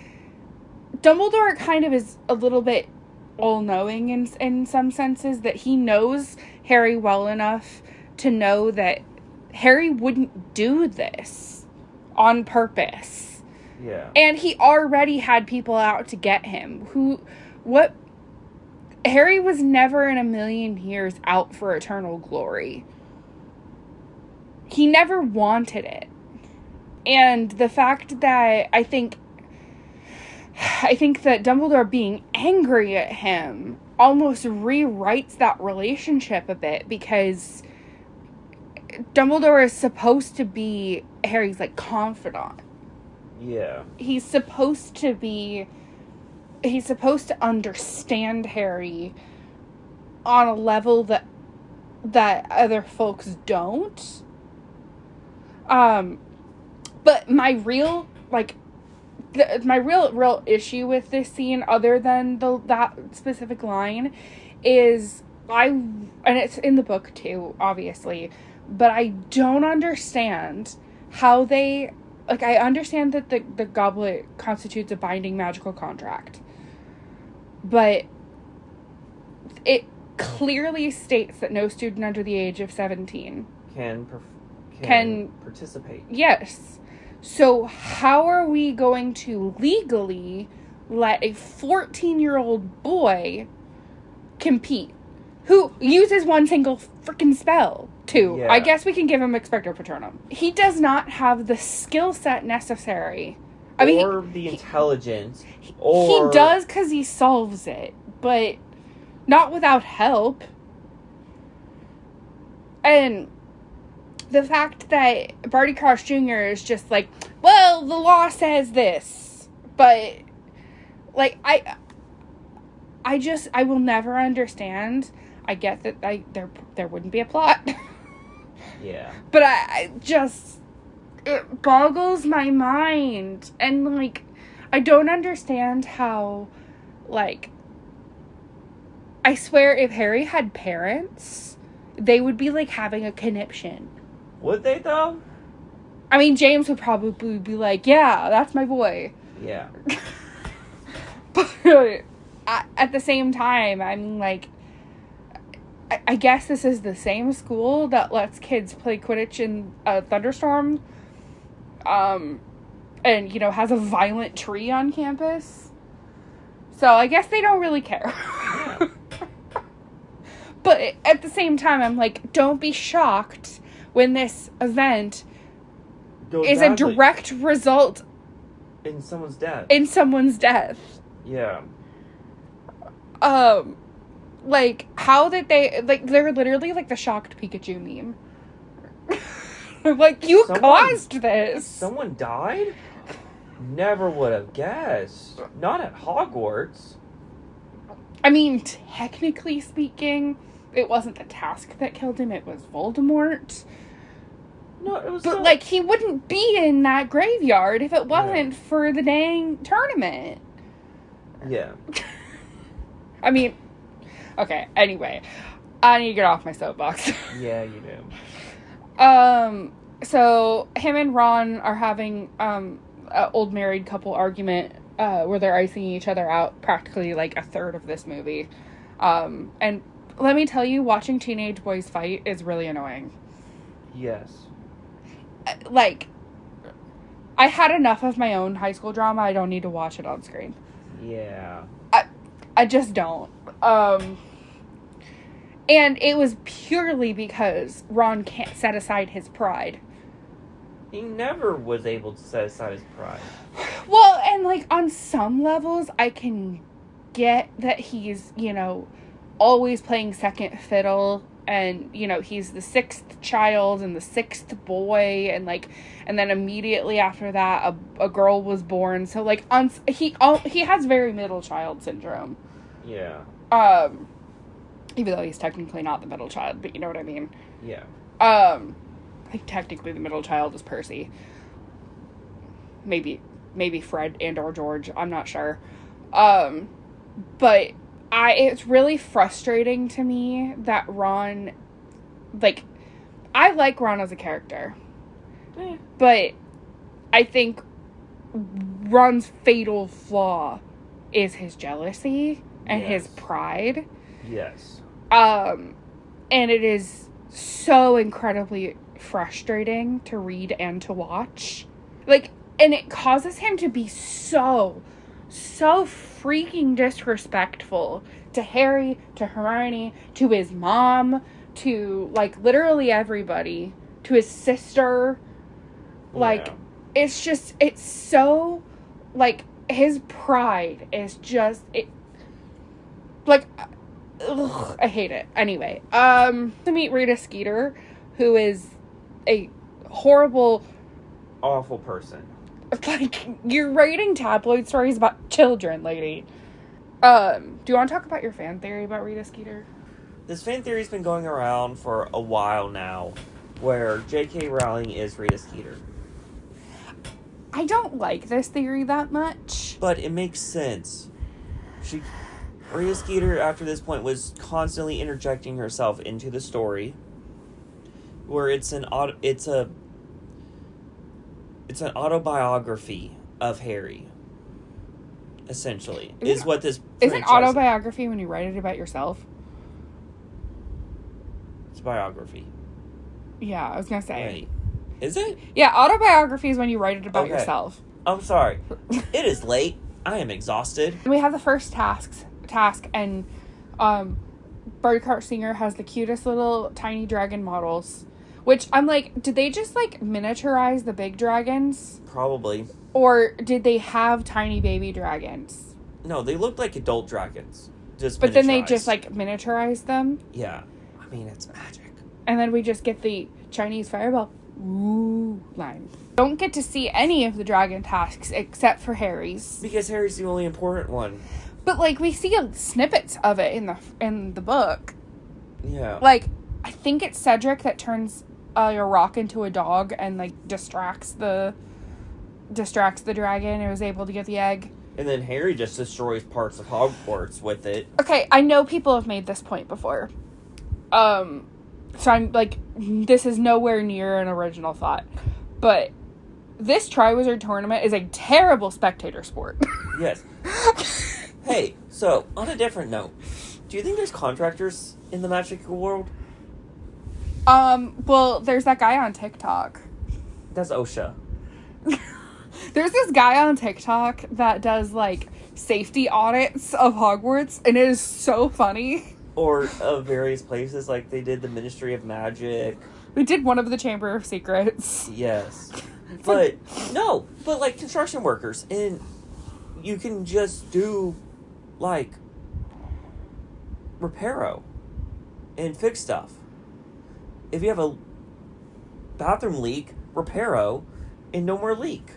Dumbledore kind of is a little bit all-knowing in some senses, that he knows Harry well enough to know that Harry wouldn't do this on purpose.
Yeah.
And he already had people out to get him. Harry was never in a million years out for eternal glory. He never wanted it. And the fact that I think that Dumbledore being angry at him almost rewrites that relationship a bit, because Dumbledore is supposed to be Harry's, like, confidant.
Yeah.
He's supposed to understand Harry on a level that other folks don't. But my real, like, my real issue with this scene, other than that specific line, is and it's in the book too, obviously, but I don't understand how they, like, I understand that the goblet constitutes a binding magical contract, but it clearly states that no student under the age of 17 can
participate.
Yes. So how are we going to legally let a 14-year-old boy compete, who uses one single freaking spell, too?
Yeah.
I guess we can give him Expecto Patronum. He does not have the skill set necessary.
Or the intelligence.
He does, because he solves it, but not without help. And the fact that Barty Crouch Jr. is just like, well, the law says this, but, like, I will never understand. I get that there wouldn't be a plot.
Yeah.
But it boggles my mind. And, like, I don't understand how, like, I swear if Harry had parents, they would be, like, having a conniption.
Would they, though?
I mean, James would probably be like, yeah, that's my boy.
Yeah.
But at the same time, I'm like, I guess this is the same school that lets kids play Quidditch in a thunderstorm. And, you know, has a violent tree on campus. So I guess they don't really care.
Yeah.
But at the same time, I'm like, don't be shocked when this event is a direct result
in someone's death.
Yeah.
Yeah.
Like, how did they, like, they're literally like the shocked Pikachu meme. Like, caused this.
Someone died? Never would have guessed. Not at Hogwarts.
I mean, technically speaking, it wasn't the task that killed him, it was Voldemort.
No, it was.
But, like, he wouldn't be in that graveyard if it wasn't for the dang tournament.
Yeah.
I mean, okay, anyway. I need to get off my soapbox.
Yeah, you do.
So, him and Ron are having, an old married couple argument, where they're icing each other out practically, like, a third of this movie. And let me tell you, watching teenage boys fight is really annoying.
Yes.
Like, I had enough of my own high school drama. I don't need to watch it on screen.
Yeah.
I just don't. And it was purely because Ron can't set aside his pride.
He never was able to set aside his pride.
Well, And, like, on some levels, I can get that he's, always playing second fiddle, and, he's the sixth child and the sixth boy, and, like, and then immediately after that, a girl was born, so, like, he has very middle child syndrome.
Yeah.
Even though he's technically not the middle child, but you know what I mean?
Yeah.
I think technically the middle child is Percy. Maybe Fred and or George. I'm not sure. But it's really frustrating to me that Ron, like, I like Ron as a character. But I think Ron's fatal flaw is his jealousy and his pride.
Yes.
And it is so incredibly frustrating to read and to watch. Like, and it causes him to be so freaking disrespectful to Harry, to Hermione, to his mom, to, like, literally everybody, to his sister. Like, it's so, like, his pride is just, like, ugh, I hate it. Anyway, to meet Rita Skeeter, who is a horrible,
awful person.
Like, you're writing tabloid stories about children, lady. Do you want to talk about your fan theory about Rita Skeeter?
This fan theory's been going around for a while now, where J.K. Rowling is Rita Skeeter.
I don't like this theory that much.
But it makes sense. Rita Skeeter, after this point, was constantly interjecting herself into the story, where it's an autobiography of Harry, essentially, is what this
Isn't autobiography when you write it about yourself?
It's biography.
Yeah, I was going to say.
Right. Is it?
Yeah, autobiography is when you write it about yourself.
I'm sorry. It is late. I am exhausted.
We have the first task, and Birdcart Singer has the cutest little tiny dragon models. Which, I'm like, did they just, like, miniaturize the big dragons?
Probably.
Or did they have tiny baby dragons?
No, they looked like adult dragons.
But then they just, like, miniaturized them?
Yeah. I mean, it's magic.
And then we just get the Chinese fireball ooh line. Don't get to see any of the dragon tasks except for Harry's.
Because Harry's the only important one.
But, like, we see snippets of it in the book.
Yeah.
Like, I think it's Cedric that turns a rock into a dog and, like, distracts the dragon and was able to get the egg.
And then Harry just destroys parts of Hogwarts with it.
Okay, I know people have made this point before. So I'm, like, this is nowhere near an original thought. But this Triwizard Tournament is a terrible spectator sport.
Yes. Hey, so, on a different note, do you think there's contractors in the magical world?
Well, there's that guy on TikTok.
That's OSHA.
There's this guy on TikTok that does, like, safety audits of Hogwarts, and it is so funny.
Or of various places, like they did the Ministry of Magic.
We did one of the Chamber of Secrets.
Yes. But, no, but, like, construction workers, and you can just do, like, reparo and fix stuff. If you have a bathroom leak, reparo, and no more leak.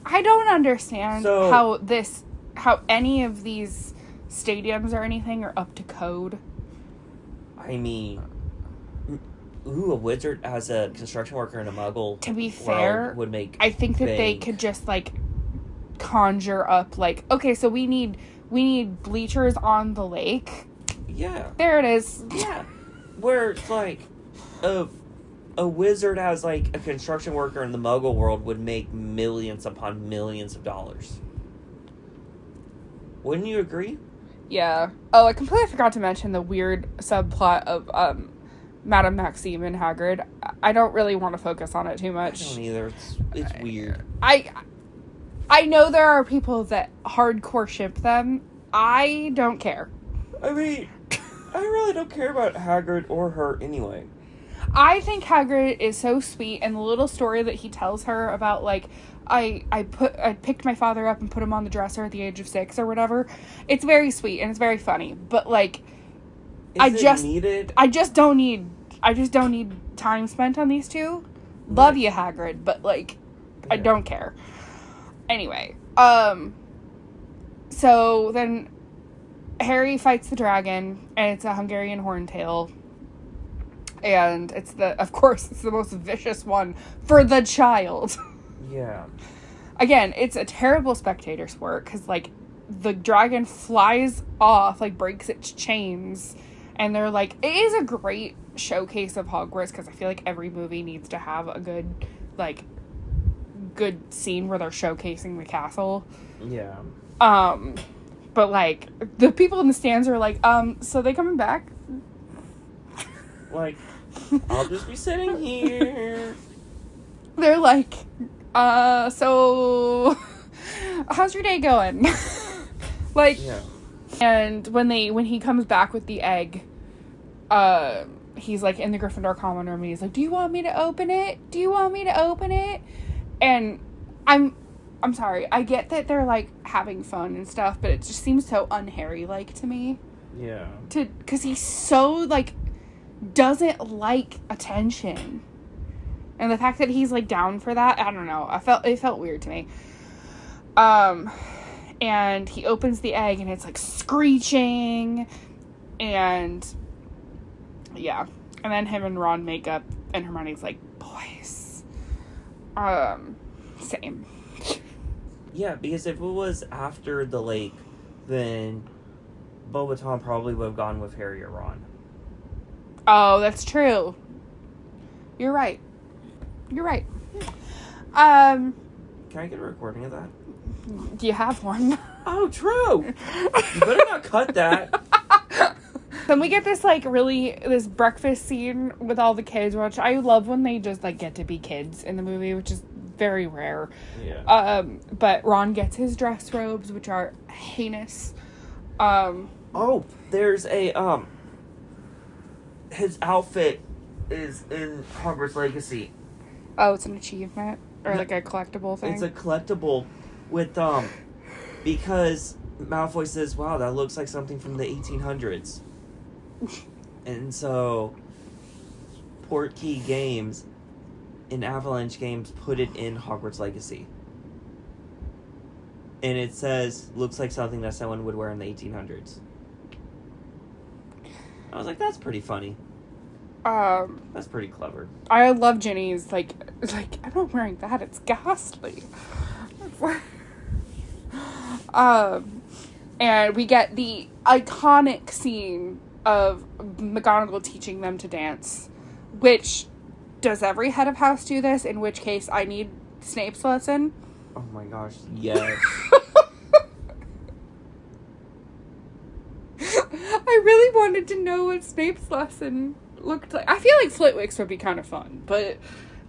I don't understand how any of these stadiums or anything are up to code.
I mean, a wizard as a construction worker in a muggle
to be fair
would make
I think that they could just, like, conjure up, like, okay, so we need bleachers on the lake.
Yeah.
There it is.
Yeah. Where it's like a wizard as, like, a construction worker in the muggle world would make millions upon millions of dollars. Wouldn't you agree?
Yeah. Oh, I completely forgot to mention the weird subplot of Madame Maxime and Hagrid. I don't really want to focus on it too much.
I don't either. It's weird.
I know there are people that hardcore ship them. I don't care.
I mean, I really don't care about Hagrid or her anyway.
I think Hagrid is so sweet, and the little story that he tells her about, like, I picked my father up and put him on the dresser at the age of 6 or whatever. It's very sweet and it's very funny, but like, I just don't need time spent on these two. Love you, Hagrid, but like, I don't care. Anyway, so then Harry fights the dragon, and it's a Hungarian horntail. And it's of course, it's the most vicious one for the child.
Yeah.
Again, it's a terrible spectator sport, because, like, the dragon flies off, like, breaks its chains, and they're like, it is a great showcase of Hogwarts, because I feel like every movie needs to have a good scene where they're showcasing the castle.
Yeah.
But, like, the people in the stands are like, so they coming back?
Like, I'll just be sitting here.
They're like, so how's your day going? Like, yeah. And when he comes back with the egg, he's like in the Gryffindor common room, and he's like, do you want me to open it? Do you want me to open it? And I'm sorry, I get that they're like having fun and stuff, but it just seems so un-Harry-like to me.
Yeah.
Because he's so, like, doesn't like attention. And the fact that he's, like, down for that, I don't know. It felt weird to me. And he opens the egg, and it's, like, screeching. And, yeah. And then him and Ron make up, and Hermione's like, boys. Same.
Yeah, because if it was after the lake, then Beauxbaton probably would have gone with Harry or Ron.
Oh, that's true. You're right. Can
I get a recording of that?
Do you have one?
Oh, true. You better not cut that.
Then we get this, like, this breakfast scene with all the kids, which I love when they just, like, get to be kids in the movie, which is very rare.
Yeah.
But Ron gets his dress robes, which are heinous.
There's a, his outfit is in Hogwarts Legacy.
Oh, it's an achievement? Or, like, a collectible thing?
It's a collectible with, because Malfoy says, wow, that looks like something from the 1800s. And so, Portkey Games and Avalanche Games put it in Hogwarts Legacy. And it says, looks like something that someone would wear in the 1800s. I was like, that's pretty funny. That's pretty clever.
I love Ginny's, like, I'm not wearing that, it's ghastly. And we get the iconic scene of McGonagall teaching them to dance, which, does every head of house do this? In which case, I need Snape's lesson.
Oh my gosh, yes.
I really wanted to know what Snape's lesson looked like. I feel like Flitwick's would be kind of fun, but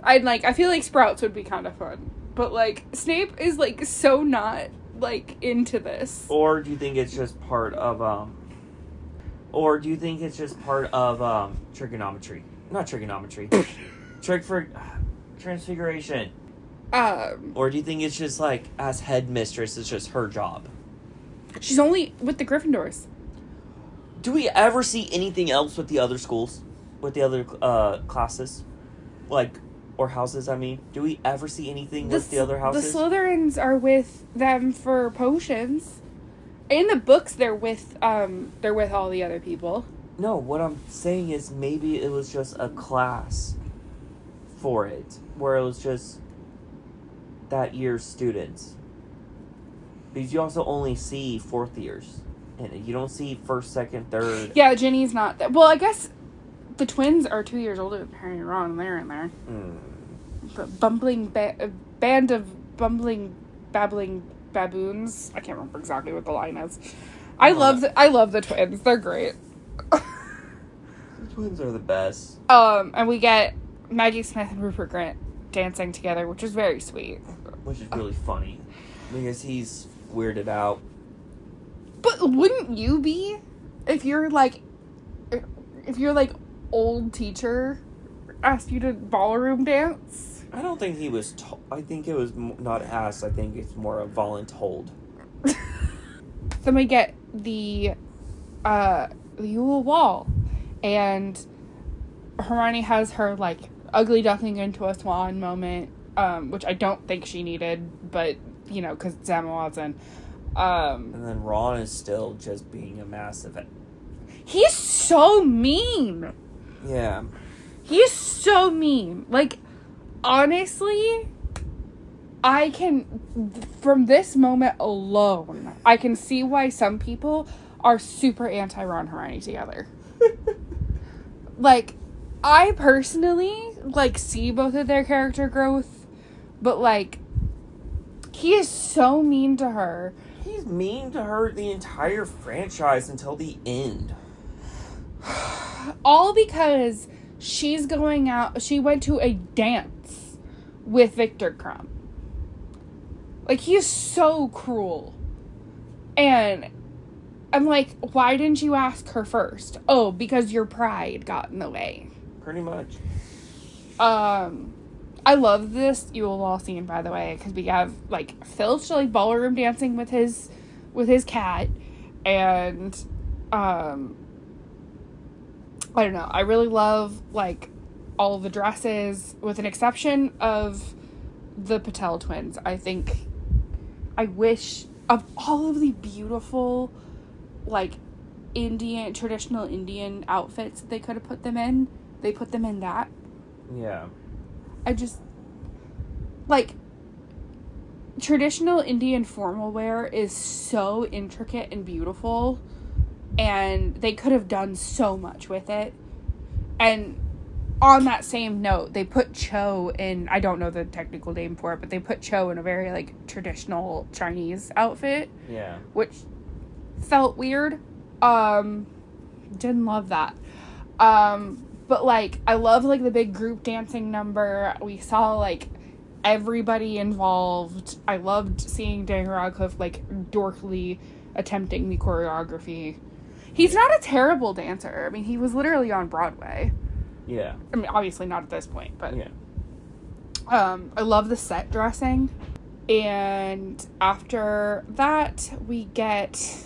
I feel like Sprouts would be kind of fun. But, like, Snape is, like, so not, like, into this.
Or do you think it's just part of, trigonometry? Not trigonometry. Transfiguration. Or do you think it's just, like, as headmistress, it's just her job?
She's only with the Gryffindors.
Do we ever see anything else with the other schools? With the other, classes? Like, or houses, I mean. Do we ever see anything with the other houses?
The Slytherins are with them for potions. In the books, they're with all the other people.
No, what I'm saying is maybe it was just a class for it. Where it was just that year's students. Because you also only see fourth years. And you don't see first, second, third.
Yeah, Ginny's not that. Well, I guess the twins are 2 years older than Harry and Ron, and they're in there. But band of bumbling, babbling baboons. I can't remember exactly what the line is. I love the twins. They're great.
The twins are the best.
And we get Maggie Smith and Rupert Grint dancing together, which is very sweet.
Which is really funny. Because he's weirded out.
But wouldn't you be if your old teacher asked you to ballroom dance?
I don't think he was I think it was not asked. I think it's more a voluntold.
Then we get the Yule Wall, and Hermione has her, like, ugly duckling into a swan moment, which I don't think she needed, but, you know, because it's Emma Watson.
And then Ron is still just being a massive...
He's so mean!
Yeah.
He's so mean. Like, honestly, from this moment alone, I can see why some people are super anti-Ron Hermione together. Like, I personally, like, see both of their character growth, but, like, he is so mean to her.
He's mean to her the entire franchise until the end.
All because she went to a dance with Victor Crumb. Like, he is so cruel. And I'm like, why didn't you ask her first? Oh, because your pride got in the way.
Pretty much.
I love this Yule Wall scene, by the way, because we have, like, Filch, like, ballroom dancing with his cat, and, I don't know, I really love, like, all the dresses, with an exception of the Patel twins. I wish, of all of the beautiful, like, traditional Indian outfits that they could have put them in, they put them in that.
Yeah.
I just, like, traditional Indian formal wear is so intricate and beautiful, and they could have done so much with it. And on that same note, they put Cho in, I don't know the technical name for it, but they put Cho in a very, like, traditional Chinese outfit.
Yeah.
Which felt weird. Didn't love that. But, like, I love, like, the big group dancing number. We saw, like, everybody involved. I loved seeing Daniel Radcliffe, like, dorkly attempting the choreography. He's not a terrible dancer. I mean, he was literally on Broadway.
Yeah.
I mean, obviously not at this point, but...
Yeah.
I love the set dressing. And after that, we get...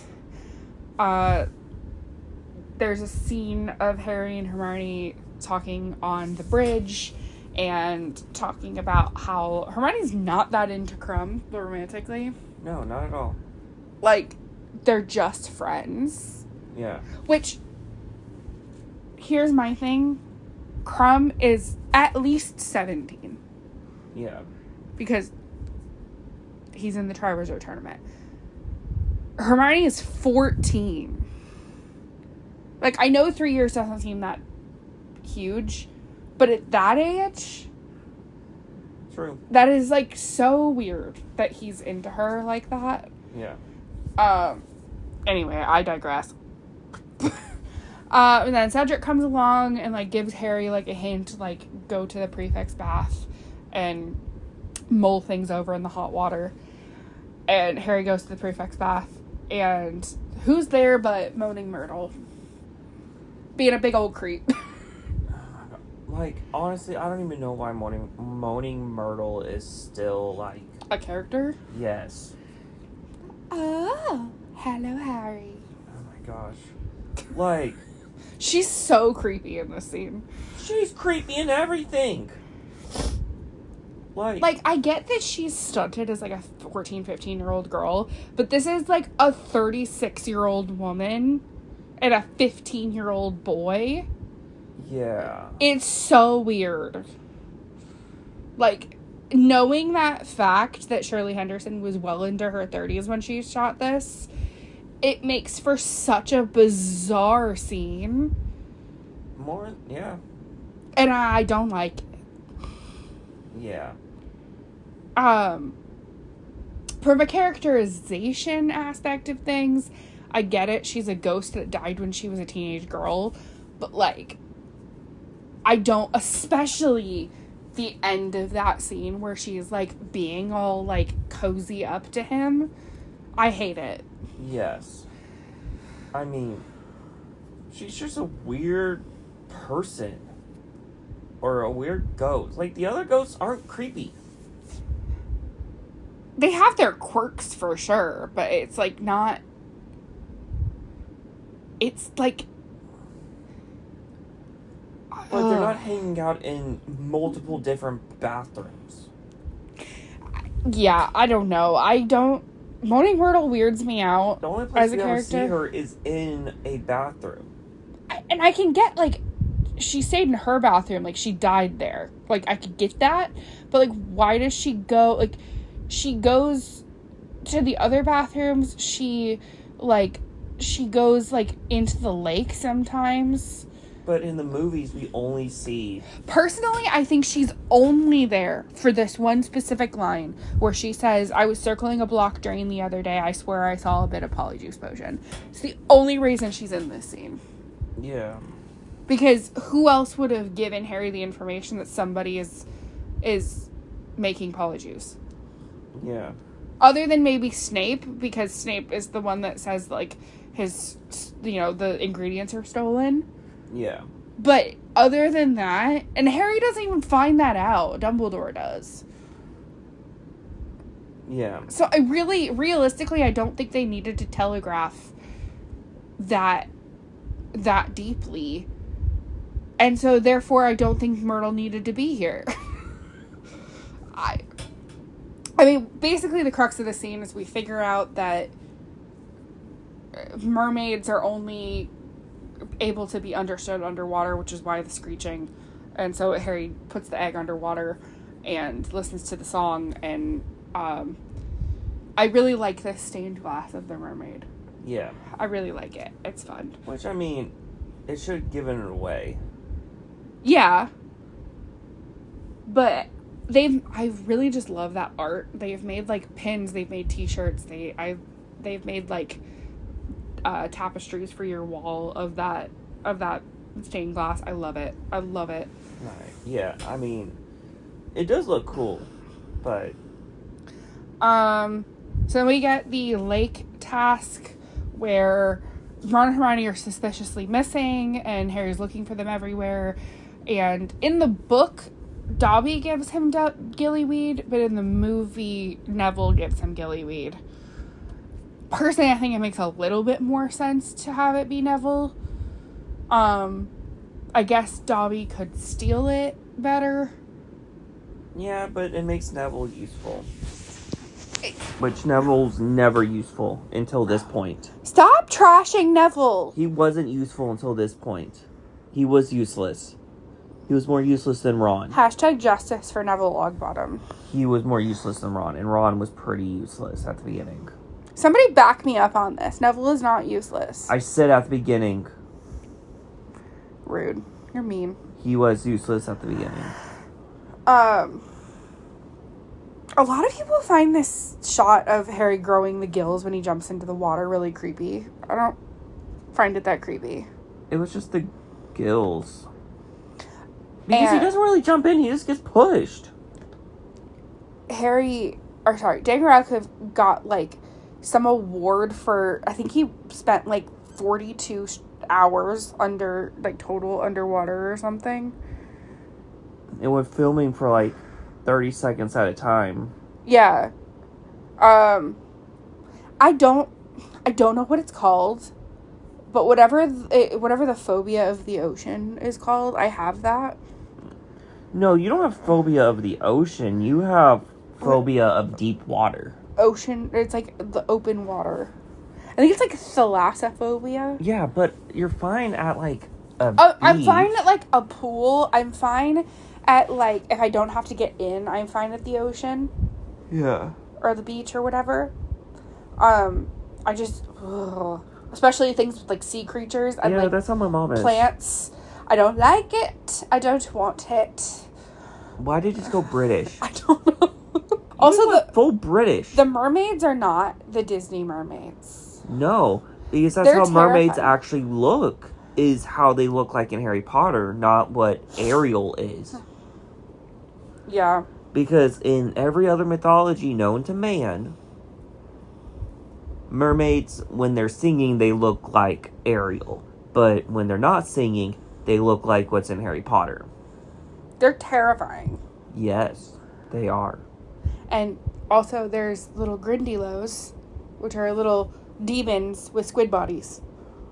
there's a scene of Harry and Hermione talking on the bridge and talking about how Hermione's not that into Crumb romantically.
No, not at all.
Like, they're just friends.
Yeah.
Which, here's my thing. Crumb is at least 17.
Yeah.
Because he's in the Triwizard Tournament. Hermione is 14. Like, I know 3 years doesn't seem that huge, but at that age...
True.
That is, like, so weird that he's into her like that.
Yeah.
Anyway, I digress. And then Cedric comes along and, like, gives Harry, like, a hint to, like, go to the prefect's bath and mull things over in the hot water. And Harry goes to the prefect's bath, and who's there but Moaning Myrtle? Being a big old creep.
Like, honestly, I don't even know why Moaning Myrtle is still, like...
A character?
Yes.
Oh, hello, Harry.
Oh my gosh. Like...
She's so creepy in this scene.
She's creepy in everything.
Like, I get that she's stunted as, like, a 14, 15-year-old girl, but this is, like, a 36-year-old woman and a 15-year-old boy.
Yeah.
It's so weird. Like, knowing that fact that Shirley Henderson was well into her 30s when she shot this, it makes for such a bizarre scene.
Yeah.
And I don't like it.
Yeah.
From a characterization aspect of things, I get it. She's a ghost that died when she was a teenage girl. But, like, I don't, especially the end of that scene where she's, like, being all, like, cozy up to him. I hate it.
Yes. I mean, she's just a weird person. or a weird ghost. Like, the other ghosts aren't creepy.
They have their quirks for sure, but it's like not. It's like.
But they're not hanging out in multiple different bathrooms.
Yeah, I don't know. Moaning Myrtle weirds me out.
The only place
as a
we ever
character.
see her is in a bathroom.
And I can get, like, she stayed in her bathroom. Like, she died there. Like, I could get that. But, like, why does she go? Like, she goes to the other bathrooms. She goes, like, into the lake sometimes.
But in the movies, we only see...
Personally, I think she's only there for this one specific line where she says, I was circling a block drain the other day. I swear I saw a bit of polyjuice potion. It's the only reason she's in this scene.
Yeah.
Because who else would have given Harry the information that somebody is making polyjuice?
Yeah.
Other than maybe Snape, because Snape is the one that says, like, his, the ingredients are stolen.
Yeah.
But other than that, and Harry doesn't even find that out. Dumbledore does.
Yeah.
So realistically, I don't think they needed to telegraph that deeply. And so therefore, I don't think Myrtle needed to be here. I mean, basically the crux of the scene is we figure out that mermaids are only able to be understood underwater, which is why the screeching. And so Harry puts the egg underwater and listens to the song, and I really like this stained glass of the mermaid.
Yeah.
I really like it. It's fun.
Which, I mean, it should have given it away.
Yeah. But I really just love that art. They've made, like, pins, they've made t-shirts, they've made, like, tapestries for your wall of that stained glass. I love it.
Right. Yeah, I mean, it does look cool, but
so then we get the lake task where Ron and Hermione are suspiciously missing and Harry's looking for them everywhere. And in the book, Dobby gives him gillyweed, but in the movie, Neville gives him gillyweed. Personally, I think it makes a little bit more sense to have it be Neville. I guess Dobby could steal it better.
Yeah, but it makes Neville useful. Which Neville's never useful until this point.
Stop trashing Neville!
He wasn't useful until this point. He was useless. He was more useless than Ron.
Hashtag justice for Neville Longbottom.
He was more useless than Ron, and Ron was pretty useless at the beginning.
Somebody back me up on this. Neville is not useless.
I said at the beginning.
Rude. You're mean.
He was useless at the beginning.
A lot of people find this shot of Harry growing the gills when he jumps into the water really creepy. I don't find it that creepy.
It was just the gills. Because he doesn't really jump in, he just gets pushed.
Daniel Radcliffe got, like, some award for, I think he spent, like, 42 hours total underwater or something.
It was filming for, like, 30 seconds at a time.
Yeah. I don't know what it's called, but whatever the phobia of the ocean is called, I have that.
No, you don't have phobia of the ocean. You have phobia of deep water.
Ocean, it's like the open water. I think it's like thalassophobia.
Yeah, but you're fine at, like, a beach.
I'm fine at, like, a pool. I'm fine at, like, if I don't have to get in, I'm fine at the ocean.
Yeah.
Or the beach or whatever. I just, especially things with, like, sea creatures.
Yeah, like, that's how my mom is.
Plants. I don't like it. I don't want it.
Why did you just go British?
I don't know. Also,
full British.
The mermaids are not the Disney mermaids.
No, because that's how mermaids actually look. Is how they look like in Harry Potter, not what Ariel is.
Yeah.
Because in every other mythology known to man, mermaids, when they're singing, they look like Ariel. But when they're not singing, they look like what's in Harry Potter.
They're terrifying.
Yes, they are.
And also there's little Grindylows, which are little demons with squid bodies.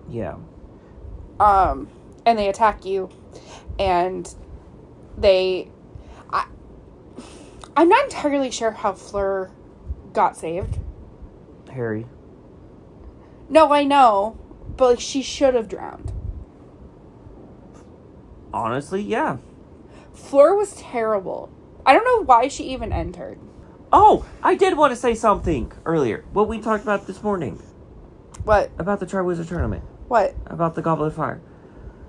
Yeah.
And they attack you. And I'm not entirely sure how Fleur got saved.
Harry.
No, I know. But, like, she should have drowned.
Honestly, yeah.
Fleur was terrible. I don't know why she even entered.
Oh, I did want to say something earlier. What we talked about this morning.
What?
About the Triwizard Tournament.
What?
About the Goblet of Fire.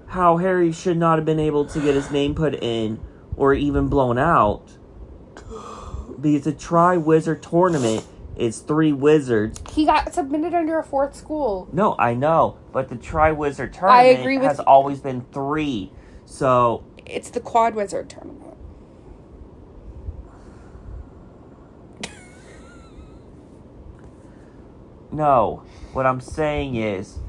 How Harry should not have been able to get his name put in or even blown out. Because the Triwizard Tournament is 3 wizards.
He got submitted under a 4th school.
No, I know. But the Triwizard Tournament has always been 3. So...
It's the Quad Wizard Tournament.
No. What I'm saying is...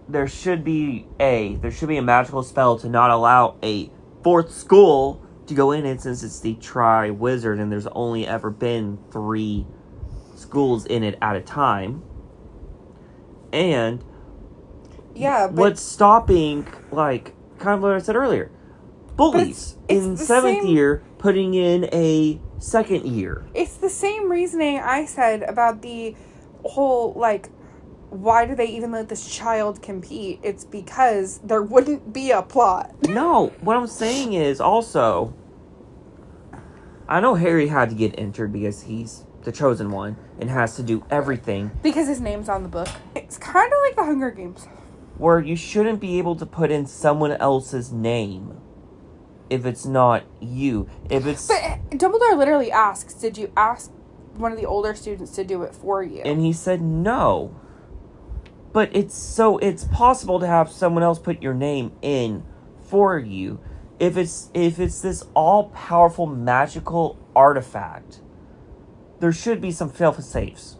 There should be a magical spell to not allow a 4th school to go in it, since it's the Triwizard and there's only ever been 3 schools in it at a time. And
yeah, but
what's stopping, like, kind of what I said earlier, bullies
it's
in 7th year putting in a 2nd year.
It's the same reasoning I said about the whole, like, why do they even let this child compete? It's because there wouldn't be a plot.
No, what I'm saying is also, I know Harry had to get entered because he's the chosen one and has to do everything.
Because his name's on the book. It's kind of like the Hunger Games.
Where you shouldn't be able to put in someone else's name if it's not you. If it's...
But Dumbledore literally asks, did you ask one of the older students to do it for you?
And he said no. But it's possible to have someone else put your name in for you. If it's this all-powerful magical artifact, there should be some fail-safes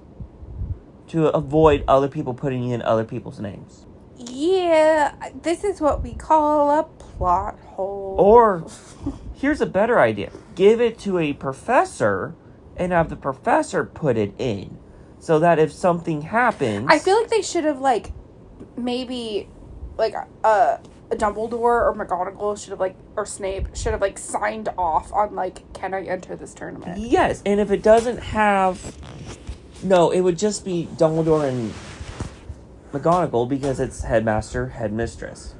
to avoid other people putting in other people's names.
Yeah, this is what we call a plot hole.
Or, here's a better idea. Give it to a professor and have the professor put it in. So that if something happens...
I feel like they should have, like, maybe, like, a Dumbledore or McGonagall should have, like, or Snape should have, like, signed off on, like, can I enter this tournament?
Yes, and if it doesn't have... No, it would just be Dumbledore and McGonagall because it's headmaster, headmistress.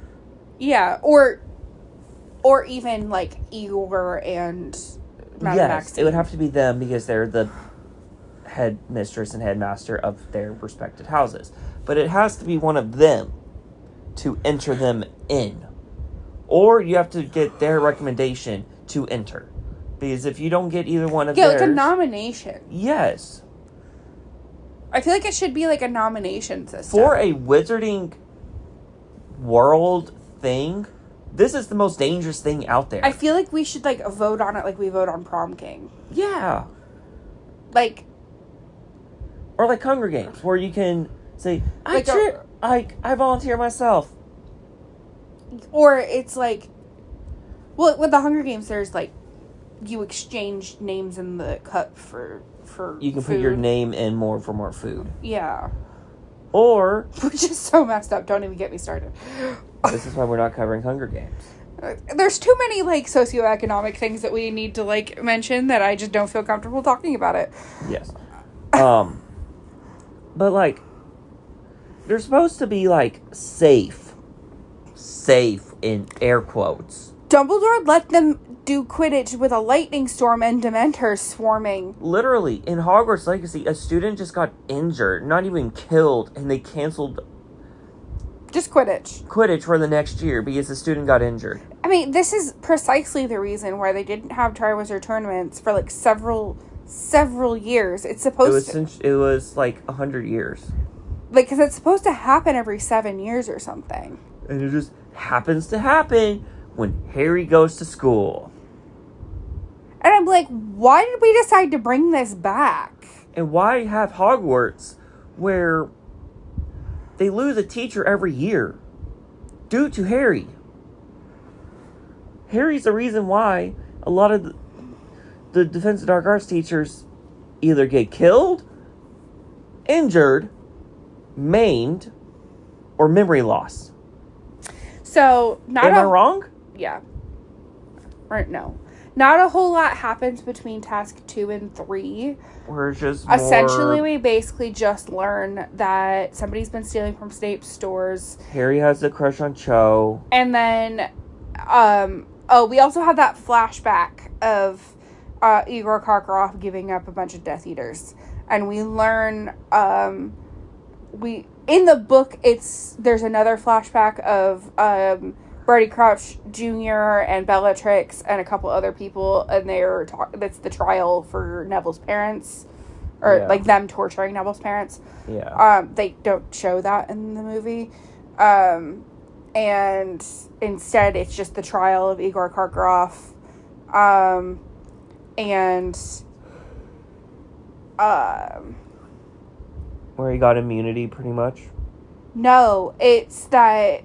Yeah, or even, like, Igor and Madame
Yes,
Maxine.
it would have to be them because they're the headmistress and headmaster of their respected houses. But it has to be one of them to enter them in. Or you have to get their recommendation to enter. Because if you don't get either one of theirs...
like a nomination.
Yes.
I feel like it should be like a nomination system.
For a wizarding world thing, this is the most dangerous thing out there.
I feel like we should, like, vote on it like we vote on Prom King.
Yeah.
Like...
Or like Hunger Games, where you can say,
Like
I volunteer myself.
Or it's like... Well, with the Hunger Games, there's, like... You exchange names in the cup for
You can
food.
put your name in for more food.
Yeah.
Or...
Which is so messed up. Don't even get me started.
This is why we're not covering Hunger Games.
There's too many, like, socioeconomic things that we need to, like, mention that I just don't feel comfortable talking about it.
Yes. But, like, they're supposed to be, like, safe in air quotes.
Dumbledore let them do Quidditch with a lightning storm and Dementors swarming.
Literally, in Hogwarts Legacy, a student just got injured, not even killed, and they canceled
Just Quidditch
for the next year because the student got injured.
I mean, this is precisely the reason why they didn't have Triwizard tournaments for, like, several years. It's supposed
It was like 100 years.
Like, because it's supposed to happen every 7 years or something.
And it just happens to happen when Harry goes to school.
And I'm like, why did we decide to bring this back?
And why have Hogwarts where they lose a teacher every year due to Harry? Harry's the reason why a lot of the Defense of Dark Arts teachers either get killed, injured, maimed, or memory loss.
So,
Am I wrong?
Yeah. Or no. Not a whole lot happens between task 2 and 3.
We're just more...
Essentially, we basically just learn that somebody's been stealing from Snape's stores.
Harry has a crush on Cho.
And then, we also have that flashback of Igor Karkaroff giving up a bunch of Death Eaters. And we learn, in the book, there's another flashback of, Barty Crouch Jr. and Bellatrix and a couple other people, and that's the trial for Neville's parents, or like them torturing Neville's parents.
Yeah.
They don't show that in the movie, and instead it's just the trial of Igor Karkaroff, and
where he got immunity, pretty much.
No, it's that.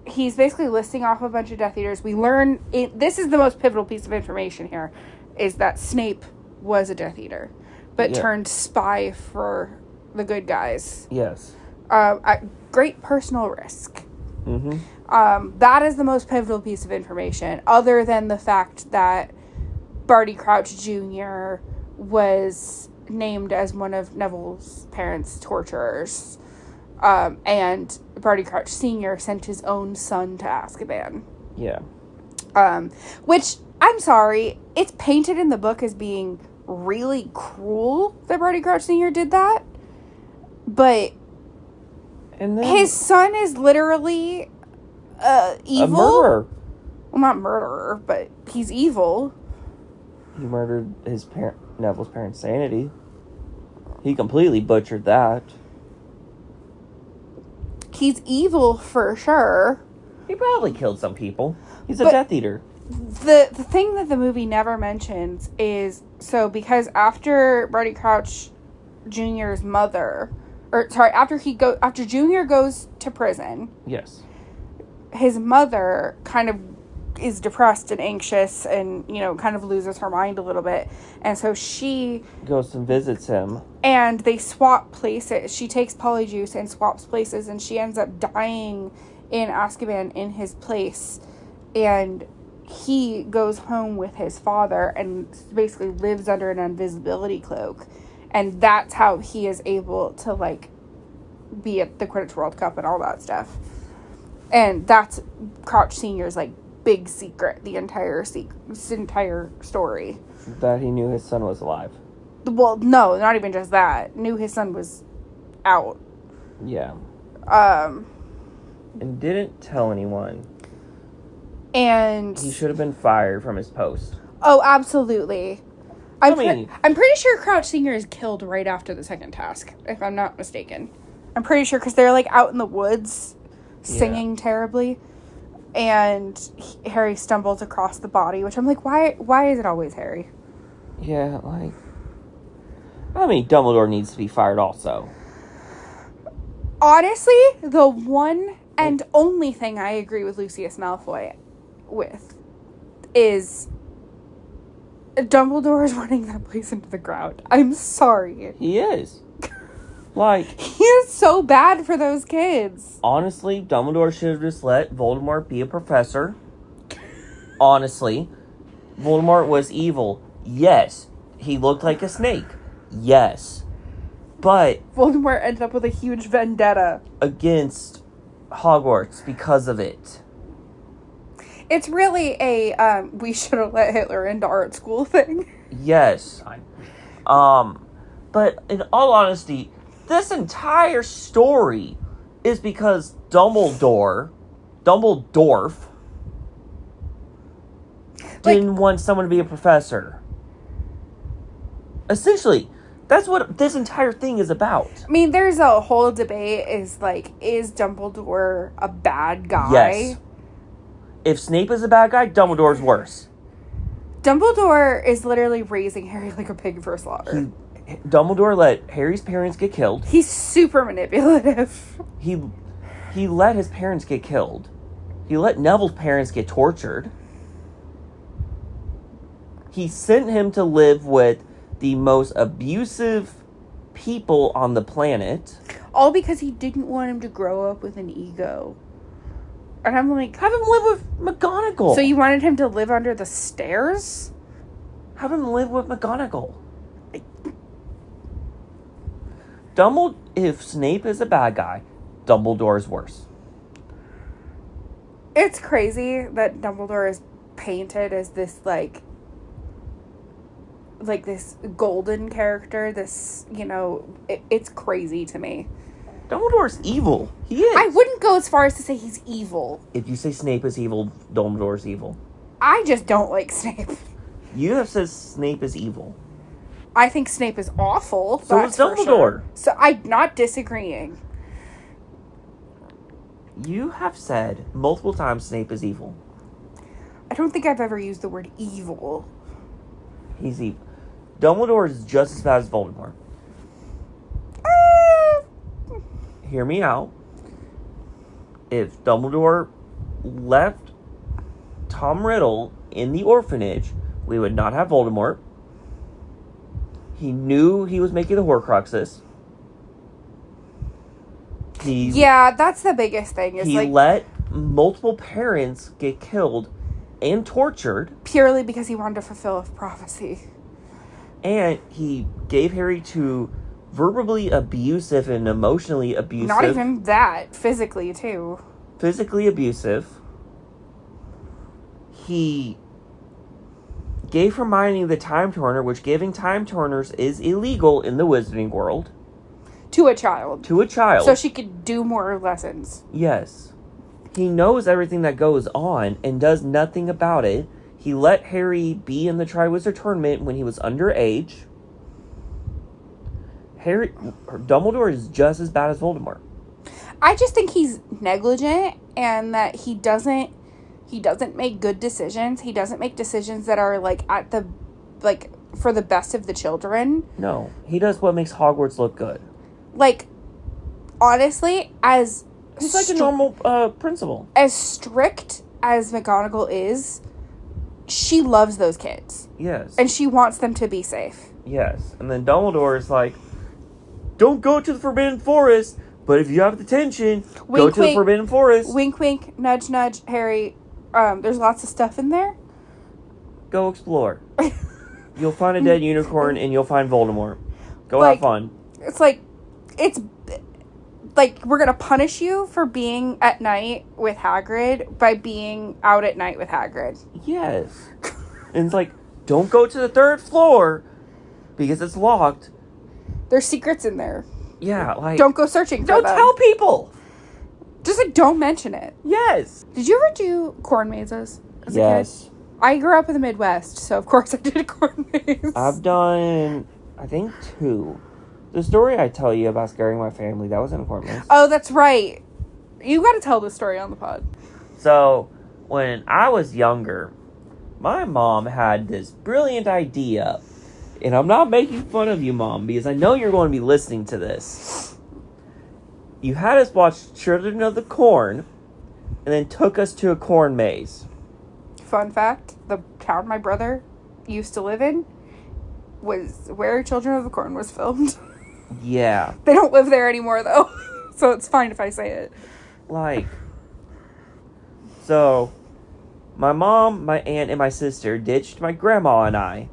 He's basically listing off a bunch of Death Eaters. We learn... this is the most pivotal piece of information here, is that Snape was a Death Eater, but turned spy for the good guys.
Yes.
At great personal risk.
Mm-hmm.
That is the most pivotal piece of information, other than the fact that Barty Crouch Jr. was named as one of Neville's parents' torturers. And Barty Crouch Sr. sent his own son to Azkaban.
Yeah.
Which, I'm sorry, it's painted in the book as being really cruel that Barty Crouch Sr. did that. But
and then
his son is literally evil.
A murderer.
Well, not murderer, but he's evil.
He murdered Neville's parents' sanity. He completely butchered that.
He's evil for sure.
He probably killed some people. He's a Death Eater.
The thing that the movie never mentions is, because after Barty Crouch Jr.'s mother, after Junior goes to prison.
Yes.
His mother kind of is depressed and anxious and, kind of loses her mind a little bit. And so she
goes and visits him.
And they swap places. She takes Polyjuice and swaps places, and she ends up dying in Azkaban in his place. And he goes home with his father and basically lives under an invisibility cloak. And that's how he is able to, be at the Quidditch World Cup and all that stuff. And that's Crouch Sr.'s, big secret, the entire story.
That he knew his son was alive.
Well, no, not even just that. Knew his son was out.
Yeah. And didn't tell anyone.
And
he should have been fired from his post.
Oh, absolutely. I'm pretty sure Crouch Sr. is killed right after the second task, if I'm not mistaken. I'm pretty sure, because they're, out in the woods, singing terribly. And Harry stumbles across the body, which I'm like, why is it always Harry?
Yeah, Dumbledore needs to be fired also.
Honestly, the one and only thing I agree with Lucius Malfoy with is Dumbledore is running that place into the ground. I'm sorry.
He is.
He is so bad for those kids.
Honestly, Dumbledore should have just let Voldemort be a professor. Honestly. Voldemort was evil. Yes. He looked like a snake. Yes. But
Voldemort ended up with a huge vendetta
against Hogwarts because of it.
It's really a, we should have let Hitler into art school thing.
Yes. But in all honesty, this entire story is because Dumbledore didn't want someone to be a professor. Essentially, that's what this entire thing is about.
I mean, there's a whole debate is Dumbledore a bad guy?
Yes. If Snape is a bad guy, Dumbledore's worse.
Dumbledore is literally raising Harry like a pig for slaughter.
Dumbledore let Harry's parents get killed.
He's super manipulative.
He let his parents get killed. He let Neville's parents get tortured. He sent him to live with the most abusive people on the planet.
All because he didn't want him to grow up with an ego. And I'm like...
Have him live with McGonagall.
So you wanted him to live under the stairs?
Have him live with McGonagall. Dumbledore... If Snape is a bad guy, Dumbledore's worse.
It's crazy that Dumbledore is painted as this, like this golden character. This, it's crazy to me.
Dumbledore's evil. He is.
I wouldn't go as far as to say he's evil.
If you say Snape is evil, Dumbledore's evil.
I just don't like Snape.
You have said Snape is evil.
I think Snape is awful.
So is Dumbledore. Sure.
So I'm not disagreeing.
You have said multiple times Snape is evil.
I don't think I've ever used the word evil.
He's evil. Dumbledore is just as bad as Voldemort. Hear me out. If Dumbledore left Tom Riddle in the orphanage, we would not have Voldemort. He knew he was making the Horcruxes.
Yeah, that's the biggest thing.
He let multiple parents get killed and tortured.
Purely because he wanted to fulfill a prophecy.
And he gave Harry to verbally abusive and emotionally abusive.
Not even that. Physically, too.
Physically abusive. He gave Hermione the Time Turner, which giving Time Turners is illegal in the Wizarding world.
To a child.
To a child.
So she could do more lessons.
Yes. He knows everything that goes on and does nothing about it. He let Harry be in the Triwizard Tournament when he was underage. Dumbledore is just as bad as Voldemort.
I just think he's negligent and that he doesn't make good decisions. He doesn't make decisions that are for the best of the children.
No, he does what makes Hogwarts look good.
Honestly,
he's like a normal principal.
As strict as McGonagall is, she loves those kids.
Yes.
And she wants them to be safe.
Yes. And then Dumbledore is like, don't go to the Forbidden Forest, but if you have the tension, go to the Forbidden Forest.
Wink, wink, nudge, nudge, Harry. There's lots of stuff in there.
Go explore. You'll find a dead unicorn and you'll find Voldemort. Go have fun.
It's we're going to punish you for being at night with Hagrid by being out at night with Hagrid.
Yes. And it's like, don't go to the 3rd floor because it's locked.
There's secrets in there.
Yeah,
don't go searching for them.
Don't tell people.
Just, don't mention it.
Yes.
Did you ever do corn mazes as a kid? I grew up in the Midwest, so of course I did a corn maze.
I've done, I think, 2. The story I tell you about scaring my family, that was in a corn maze.
Oh, that's right. You got to tell the story on the pod.
So, when I was younger, my mom had this brilliant idea. And I'm not making fun of you, Mom, because I know you're going to be listening to this. You had us watch Children of the Corn, and then took us to a corn maze.
Fun fact, the town my brother used to live in was where Children of the Corn was filmed.
Yeah.
They don't live there anymore, though. So it's fine if I say it.
So, my mom, my aunt, and my sister ditched my grandma and I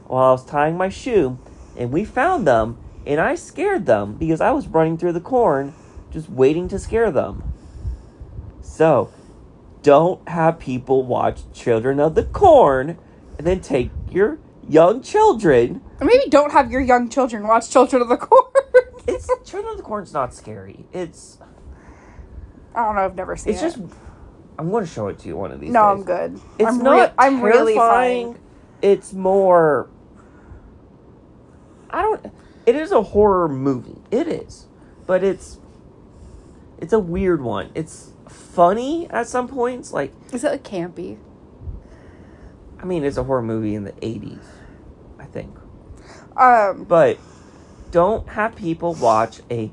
while I was tying my shoe, and we found them, and I scared them because I was running through the corn just waiting to scare them. So, don't have people watch Children of the Corn and then take your young children.
Or maybe don't have your young children watch Children of the Corn.
Children of the Corn's not scary.
I don't know, I've never seen it.
It's just, I'm going to show it to you one of these days.
No, I'm good.
I'm really fine. It's more, it is a horror movie. It is. But it's a weird one. It's funny at some points.
Is it campy?
I mean, it's a horror movie in the 80s, I think. But don't have people watch a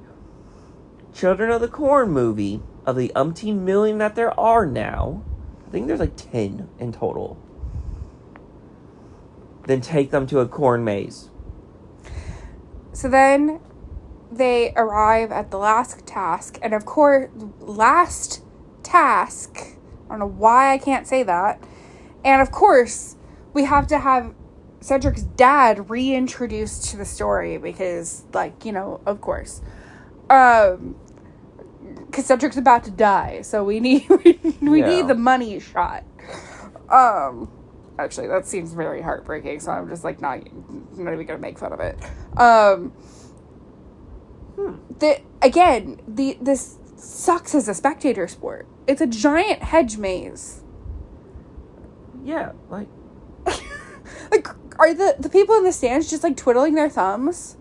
Children of the Corn movie of the umpteen million that there are now, I think there's like 10 in total, then take them to a corn maze.
So then they arrive at the last task, and of course, last task, I don't know why I can't say that, and of course, we have to have Cedric's dad reintroduced to the story, because, like, you know, of course. Because Cedric's about to die, so we need need the money shot. Actually, that seems very heartbreaking, so I'm just, like, not even gonna make fun of it. This sucks as a spectator sport. It's a giant hedge maze.
Yeah, like...
Like, are the people in the stands just, like, twiddling their thumbs?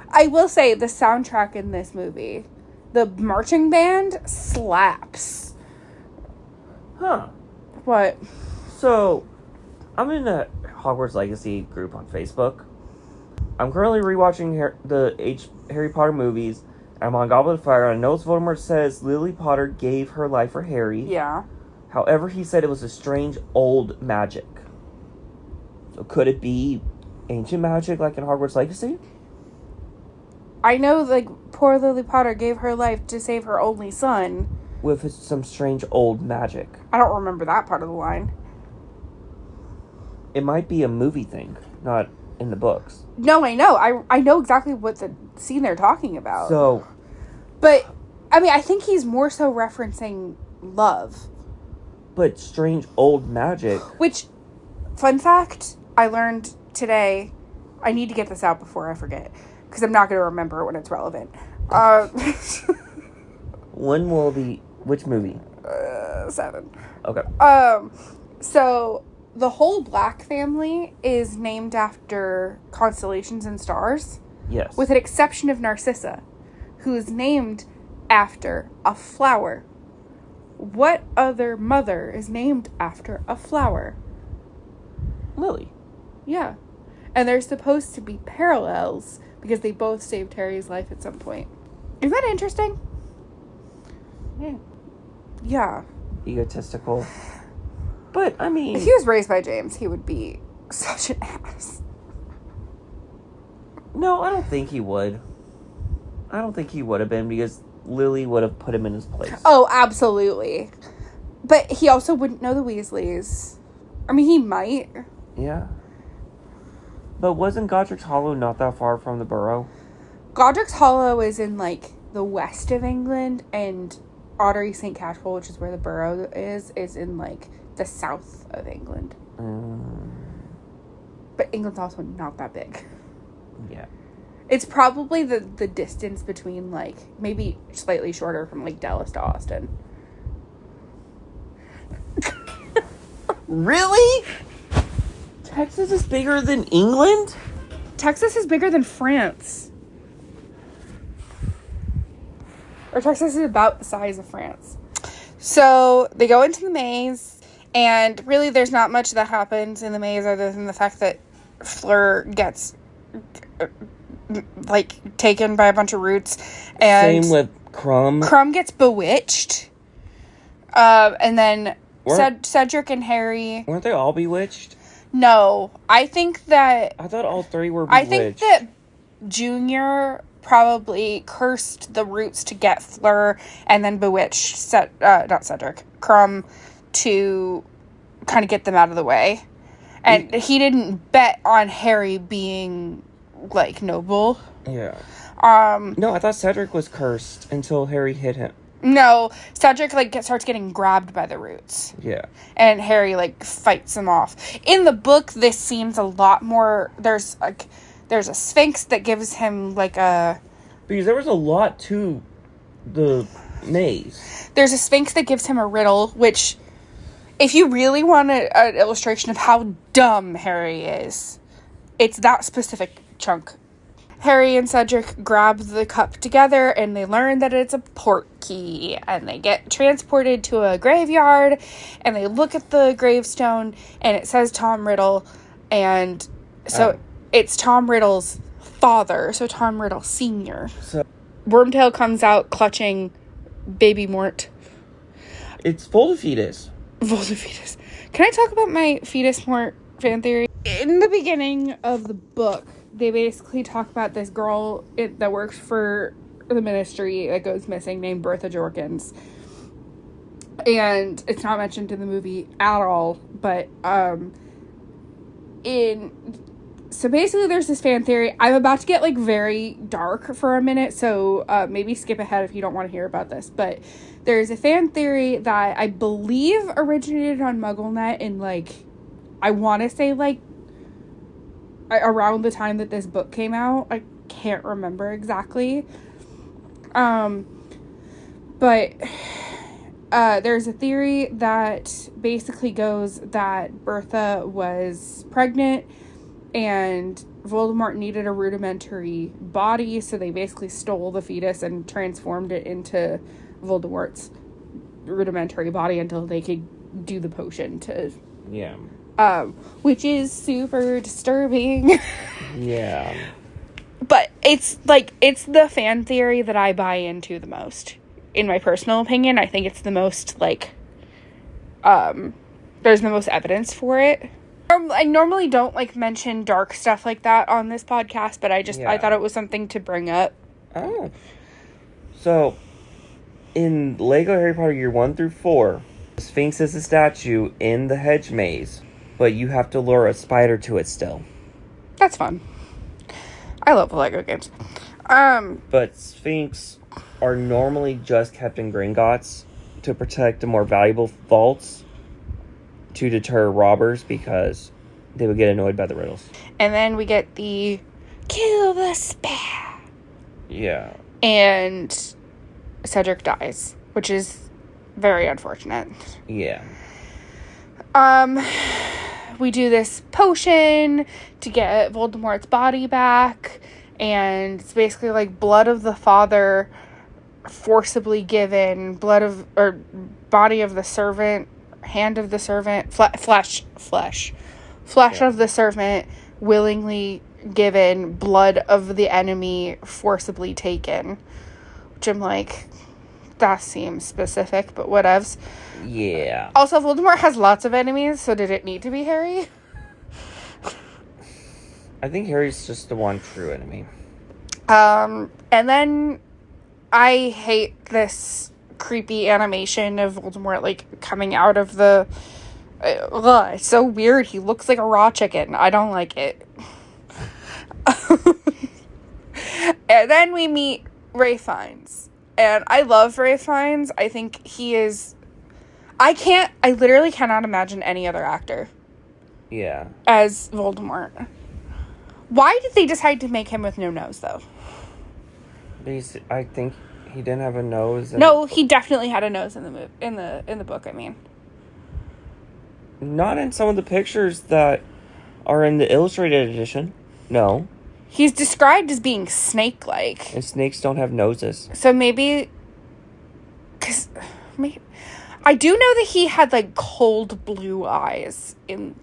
I will say, the soundtrack in this movie, the marching band slaps.
Huh.
What?
So, I'm in a Hogwarts Legacy group on Facebook. I'm currently rewatching the Harry Potter movies. I'm on Goblet of Fire, and I know Voldemort says Lily Potter gave her life for Harry.
Yeah.
However, he said it was a strange old magic. So could it be ancient magic like in Hogwarts Legacy?
I know, like, poor Lily Potter gave her life to save her only son.
With some strange old magic.
I don't remember that part of the line.
It might be a movie thing, not in the books.
No, I know. I know exactly what the scene they're talking about.
So...
But, I mean, I think he's more so referencing love.
But strange old magic...
Which, fun fact, I learned today. I need to get this out before I forget. Because I'm not going to remember it when it's relevant.
When will the... Which movie?
7.
Okay.
So... The whole Black family is named after constellations and stars.
Yes.
With an exception of Narcissa, who is named after a flower. What other mother is named after a flower?
Lily.
Yeah. And there's supposed to be parallels because they both saved Harry's life at some point. Isn't that interesting?
Yeah.
Yeah.
Egotistical. But, I mean...
If he was raised by James, he would be such an ass.
No, I don't think he would. I don't think he would have been, because Lily would have put him in his place.
Oh, absolutely. But he also wouldn't know the Weasleys. I mean, he might.
Yeah. But wasn't Godric's Hollow not that far from the Burrow?
Godric's Hollow is in, like, the west of England, and Ottery St. Catchpole, which is where the Burrow is in, like... the south of England. But England's also not that big.
Yeah.
It's probably the distance between, like, maybe slightly shorter from, like, Dallas to Austin.
Really? Texas is bigger than England?
Texas is bigger than France. Or Texas is about the size of France. So, they go into the maze. And really, there's not much that happens in the maze other than the fact that Fleur gets, like, taken by a bunch of roots. And
same with Crumb.
Crumb gets bewitched. And then Cedric and Harry...
Weren't they all bewitched?
No. I think that...
I thought all three were bewitched.
I think that Junior probably cursed the roots to get Fleur and then bewitched... not Cedric. Crumb... to kind of get them out of the way. And he didn't bet on Harry being, like, noble.
Yeah. No, I thought Cedric was cursed until Harry hit him.
No, Cedric, like, starts getting grabbed by the roots.
Yeah.
And Harry, like, fights him off. In the book, this seems a lot more... There's a sphinx that gives him, like, a...
Because there was a lot to the maze.
There's a sphinx that gives him a riddle, which... If you really want an illustration of how dumb Harry is, it's that specific chunk. Harry and Cedric grab the cup together, and they learn that it's a port key, and they get transported to a graveyard, and they look at the gravestone, and it says Tom Riddle, and so it's Tom Riddle's father, so Tom Riddle Sr.
So
Wormtail comes out clutching baby Mort.
It's Voldefetus.
Voldefetus. Can I talk about my fetus Mort fan theory? In the beginning of the book, they basically talk about this girl that works for the ministry that goes missing named Bertha Jorkins. And it's not mentioned in the movie at all, but so basically there's this fan theory. I'm about to get like very dark for a minute, so maybe skip ahead if you don't want to hear about this, but there's a fan theory that I believe originated on MuggleNet in like, I want to say like around the time that this book came out. I can't remember exactly. But there's a theory that basically goes that Bertha was pregnant and Voldemort needed a rudimentary body, so they basically stole the fetus and transformed it into Voldemort's rudimentary body until they could do the potion to...
Yeah.
Which is super disturbing.
Yeah.
But it's the fan theory that I buy into the most. In my personal opinion, I think it's the most, like, there's the most evidence for it. I normally don't, like, mention dark stuff like that on this podcast, but I thought it was something to bring up.
Oh. So, in Lego Harry Potter Year 1 through 4, the Sphinx is a statue in the hedge maze, but you have to lure a spider to it still.
That's fun. I love Lego games.
But Sphinx are normally just kept in Gringotts to protect the more valuable vaults to deter robbers because they would get annoyed by the riddles.
And then we get the kill the spare.
Yeah.
And Cedric dies, which is very unfortunate.
Yeah.
We do this potion to get Voldemort's body back, and it's basically like blood of the father forcibly given, body of the servant, hand of the servant, flesh yeah. Of the servant willingly given, blood of the enemy forcibly taken. Which I'm like, that seems specific, but whatevs.
Yeah.
Also, Voldemort has lots of enemies, so did it need to be Harry?
I think Harry's just the one true enemy.
And then I hate this creepy animation of Voldemort, like, coming out of the... it's so weird. He looks like a raw chicken. I don't like it. And then we meet Ralph Fiennes. And I love Ralph Fiennes. I think he is... I literally cannot imagine any other actor.
Yeah.
As Voldemort. Why did they decide to make him with no nose, though?
I think he didn't have a nose.
No, he definitely had a nose in the book, I mean.
Not in some of the pictures that are in the illustrated edition. No.
He's described as being snake-like.
And snakes don't have noses.
So maybe... I do know that he had, like, cold blue eyes in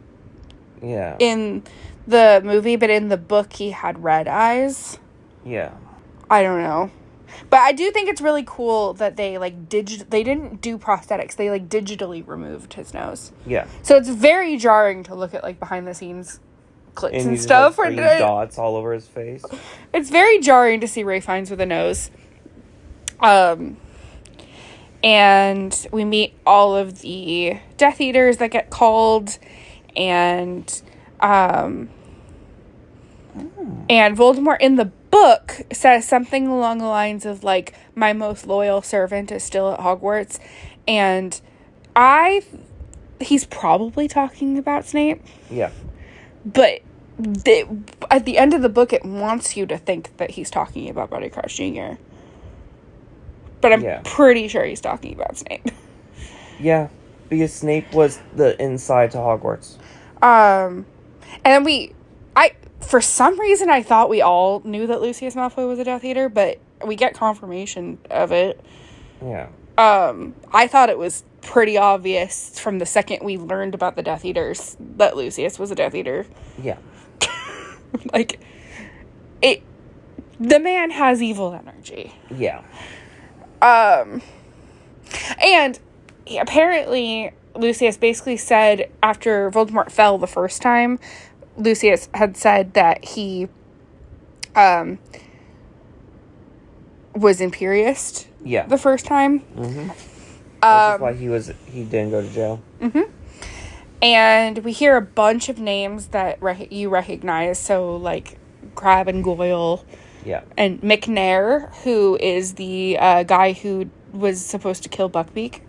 the movie, but in the book he had red eyes.
Yeah.
I don't know. But I do think it's really cool that they, like, they didn't do prosthetics. They, like, digitally removed his nose. Yeah. So it's very jarring to look at, like, behind-the-scenes clips and stuff.
And dots all over his face.
It's very jarring to see Ralph Fiennes with a nose. And we meet all of the Death Eaters that get called, and Voldemort in the book says something along the lines of, like, my most loyal servant is still at Hogwarts, and he's probably talking about Snape. Yeah. But at the end of the book, it wants you to think that he's talking about Barty Crouch Jr., but I'm pretty sure he's talking about Snape.
Yeah, because Snape was the inside to Hogwarts.
And then for some reason, I thought we all knew that Lucius Malfoy was a Death Eater, but we get confirmation of it. Yeah. I thought it was pretty obvious from the second we learned about the Death Eaters that Lucius was a Death Eater. Yeah. Like, the man has evil energy. Yeah. And apparently, Lucius basically said after Voldemort fell the first time, Lucius had said that he was imperious the first time.
Mm-hmm. That's why he didn't go to jail.
Mm-hmm. And we hear a bunch of names that you recognize. So, like, Crabbe and Goyle.
Yeah.
And McNair, who is the guy who was supposed to kill Buckbeak.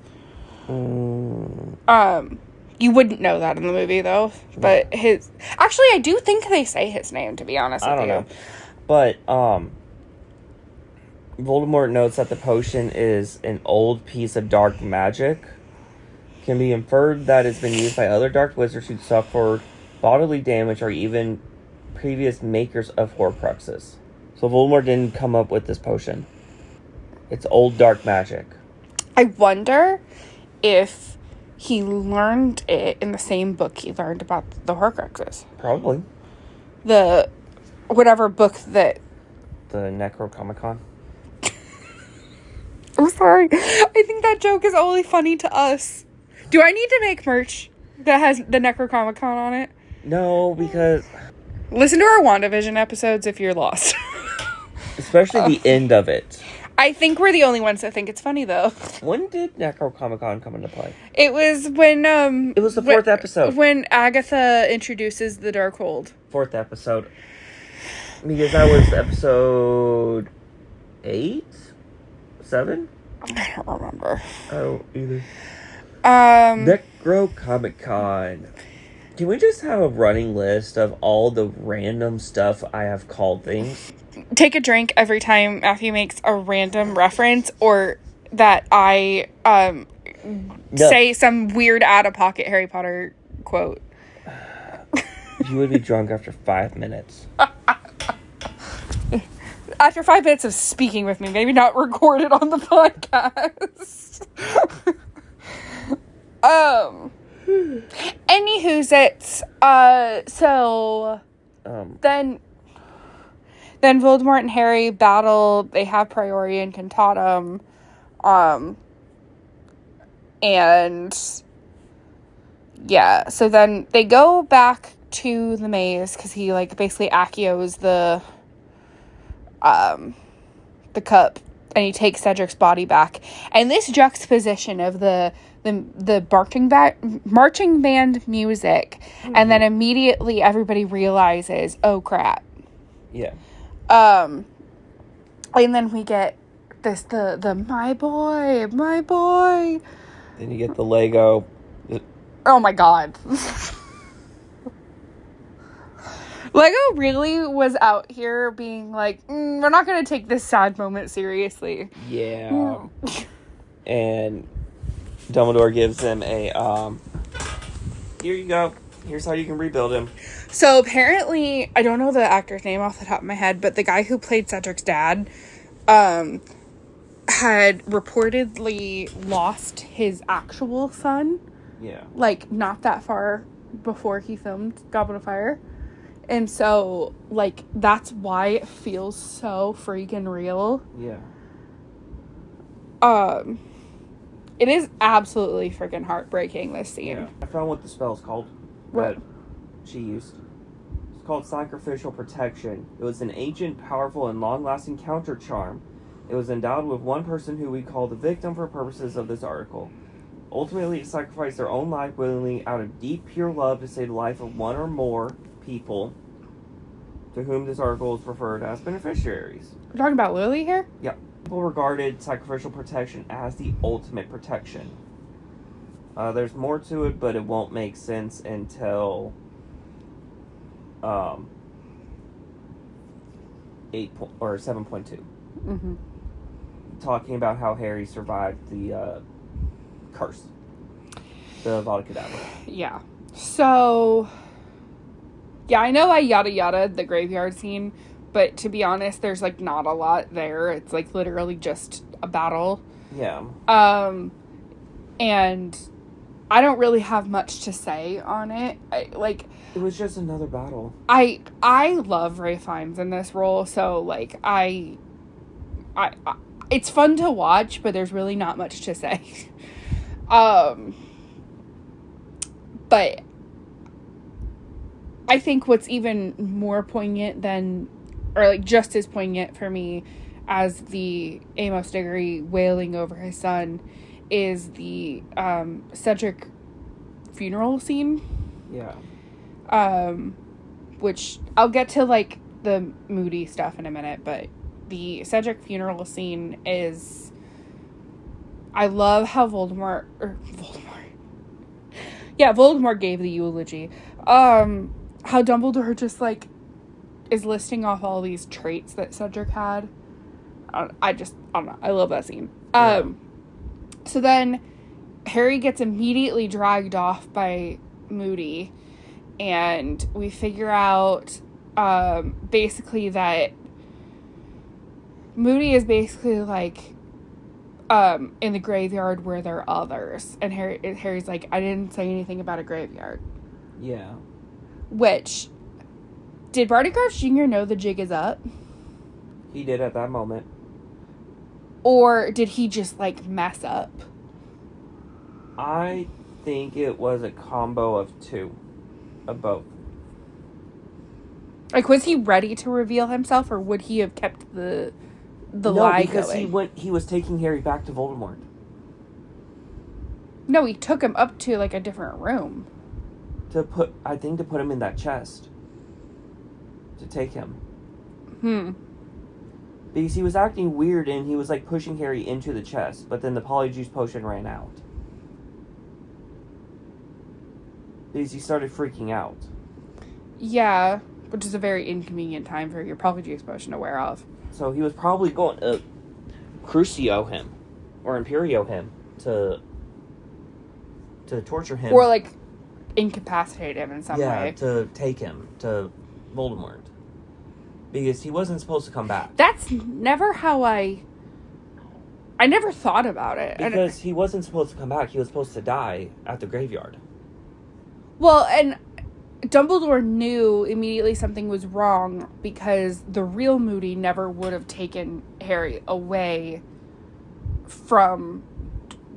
You wouldn't know that in the movie, though. But actually, I do think they say his name, to be honest with you. I don't know.
But, Voldemort notes that the potion is an old piece of dark magic. Can be inferred that it's been used by other dark wizards who suffered bodily damage or even previous makers of Horcruxes. So Voldemort didn't come up with this potion. It's old dark magic.
I wonder if he learned it in the same book he learned about the Horcruxes.
Probably.
Whatever book that...
The Necronomicon.
I'm sorry. I think that joke is only funny to us. Do I need to make merch that has the Necronomicon on it?
No, because...
Listen to our WandaVision episodes if you're lost.
Especially the end of it.
I think we're the only ones that think it's funny, though.
When did Necronomicon come into play?
It was when,
It was the fourth episode.
When Agatha introduces the Darkhold.
Fourth episode. Because that was episode 8? 7?
I don't remember.
I don't either. Necronomicon. Can we just have a running list of all the random stuff I have called things?
Take a drink every time Matthew makes a random reference or that I say some weird out-of-pocket Harry Potter quote.
You would be drunk after 5 minutes.
After 5 minutes of speaking with me, maybe not recorded on the podcast. Anywho's it's then Voldemort and Harry battle. They have Priori and Cantatum, and yeah. So then they go back to the maze because he basically Accios the cup, and he takes Cedric's body back. And this juxtaposition of the marching band music, and then immediately everybody realizes, oh crap.
Yeah.
And then we get this the my boy.
Then you get the Lego.
Oh my god. Lego really was out here being like, we're not going to take this sad moment seriously.
Yeah. And Dumbledore gives him a, here you go. Here's how you can rebuild him.
So apparently, I don't know the actor's name off the top of my head, but the guy who played Cedric's dad, had reportedly lost his actual son.
Yeah.
Not that far before he filmed Goblet of Fire. And so, that's why it feels so freaking real.
Yeah.
It is absolutely freaking heartbreaking, this scene.
Yeah. I found what the spell's called.
What?
That she used. It's called Sacrificial Protection. It was an ancient, powerful, and long-lasting counter charm. It was endowed with one person who we call the victim for purposes of this article. Ultimately, it sacrificed their own life willingly out of deep, pure love to save the life of one or more people to whom this article is referred as beneficiaries.
We're talking about Lily here?
Yeah. People regarded sacrificial protection as the ultimate protection. There's more to it, but it won't make sense until 7.2.
Mm-hmm.
Talking about how Harry survived the curse. The Avada Kedavra.
Yeah. So, yeah, I know I yada yada the graveyard scene, but to be honest, there's not a lot there. It's literally just a battle.
Yeah.
And I don't really have much to say on it.
It was just another battle.
I love Ralph Fiennes in this role, so I it's fun to watch, but there's really not much to say. But I think what's even more poignant than, or like just as poignant for me as the Amos Diggory wailing over his son, is the Cedric funeral scene.
Yeah.
Which I'll get to like the moody stuff in a minute, but the Cedric funeral scene is, I love how Voldemort gave the eulogy. How Dumbledore just like is listing off all these traits that Cedric had. I don't know. I love that scene.
Yeah.
So then Harry gets immediately dragged off by Moody, and we figure out basically that Moody is basically like in the graveyard where there are others, and Harry's like, I didn't say anything about a graveyard.
Yeah.
Which, did Barty Crouch Jr. know the jig is up?
He did at that moment.
Or did he just like mess up?
I think it was a combo of both.
Like, was he ready to reveal himself, or would he have kept the lie going?
No, because he was taking Harry back to Voldemort.
No, he took him up to like a different room.
To put him in that chest. To take him. Because he was acting weird and he was like pushing Harry into the chest, but then the Polyjuice potion ran out. Because he started freaking out.
Yeah, which is a very inconvenient time for your Polyjuice potion to wear off.
So he was probably going to Crucio him, or Imperio him, to torture him.
Or like incapacitate him in some way.
Yeah, to take him to Voldemort. Because he wasn't supposed to come back.
That's never how I never thought about it.
Because he wasn't supposed to come back. He was supposed to die at the graveyard.
Well, and Dumbledore knew immediately something was wrong because the real Moody never would have taken Harry away from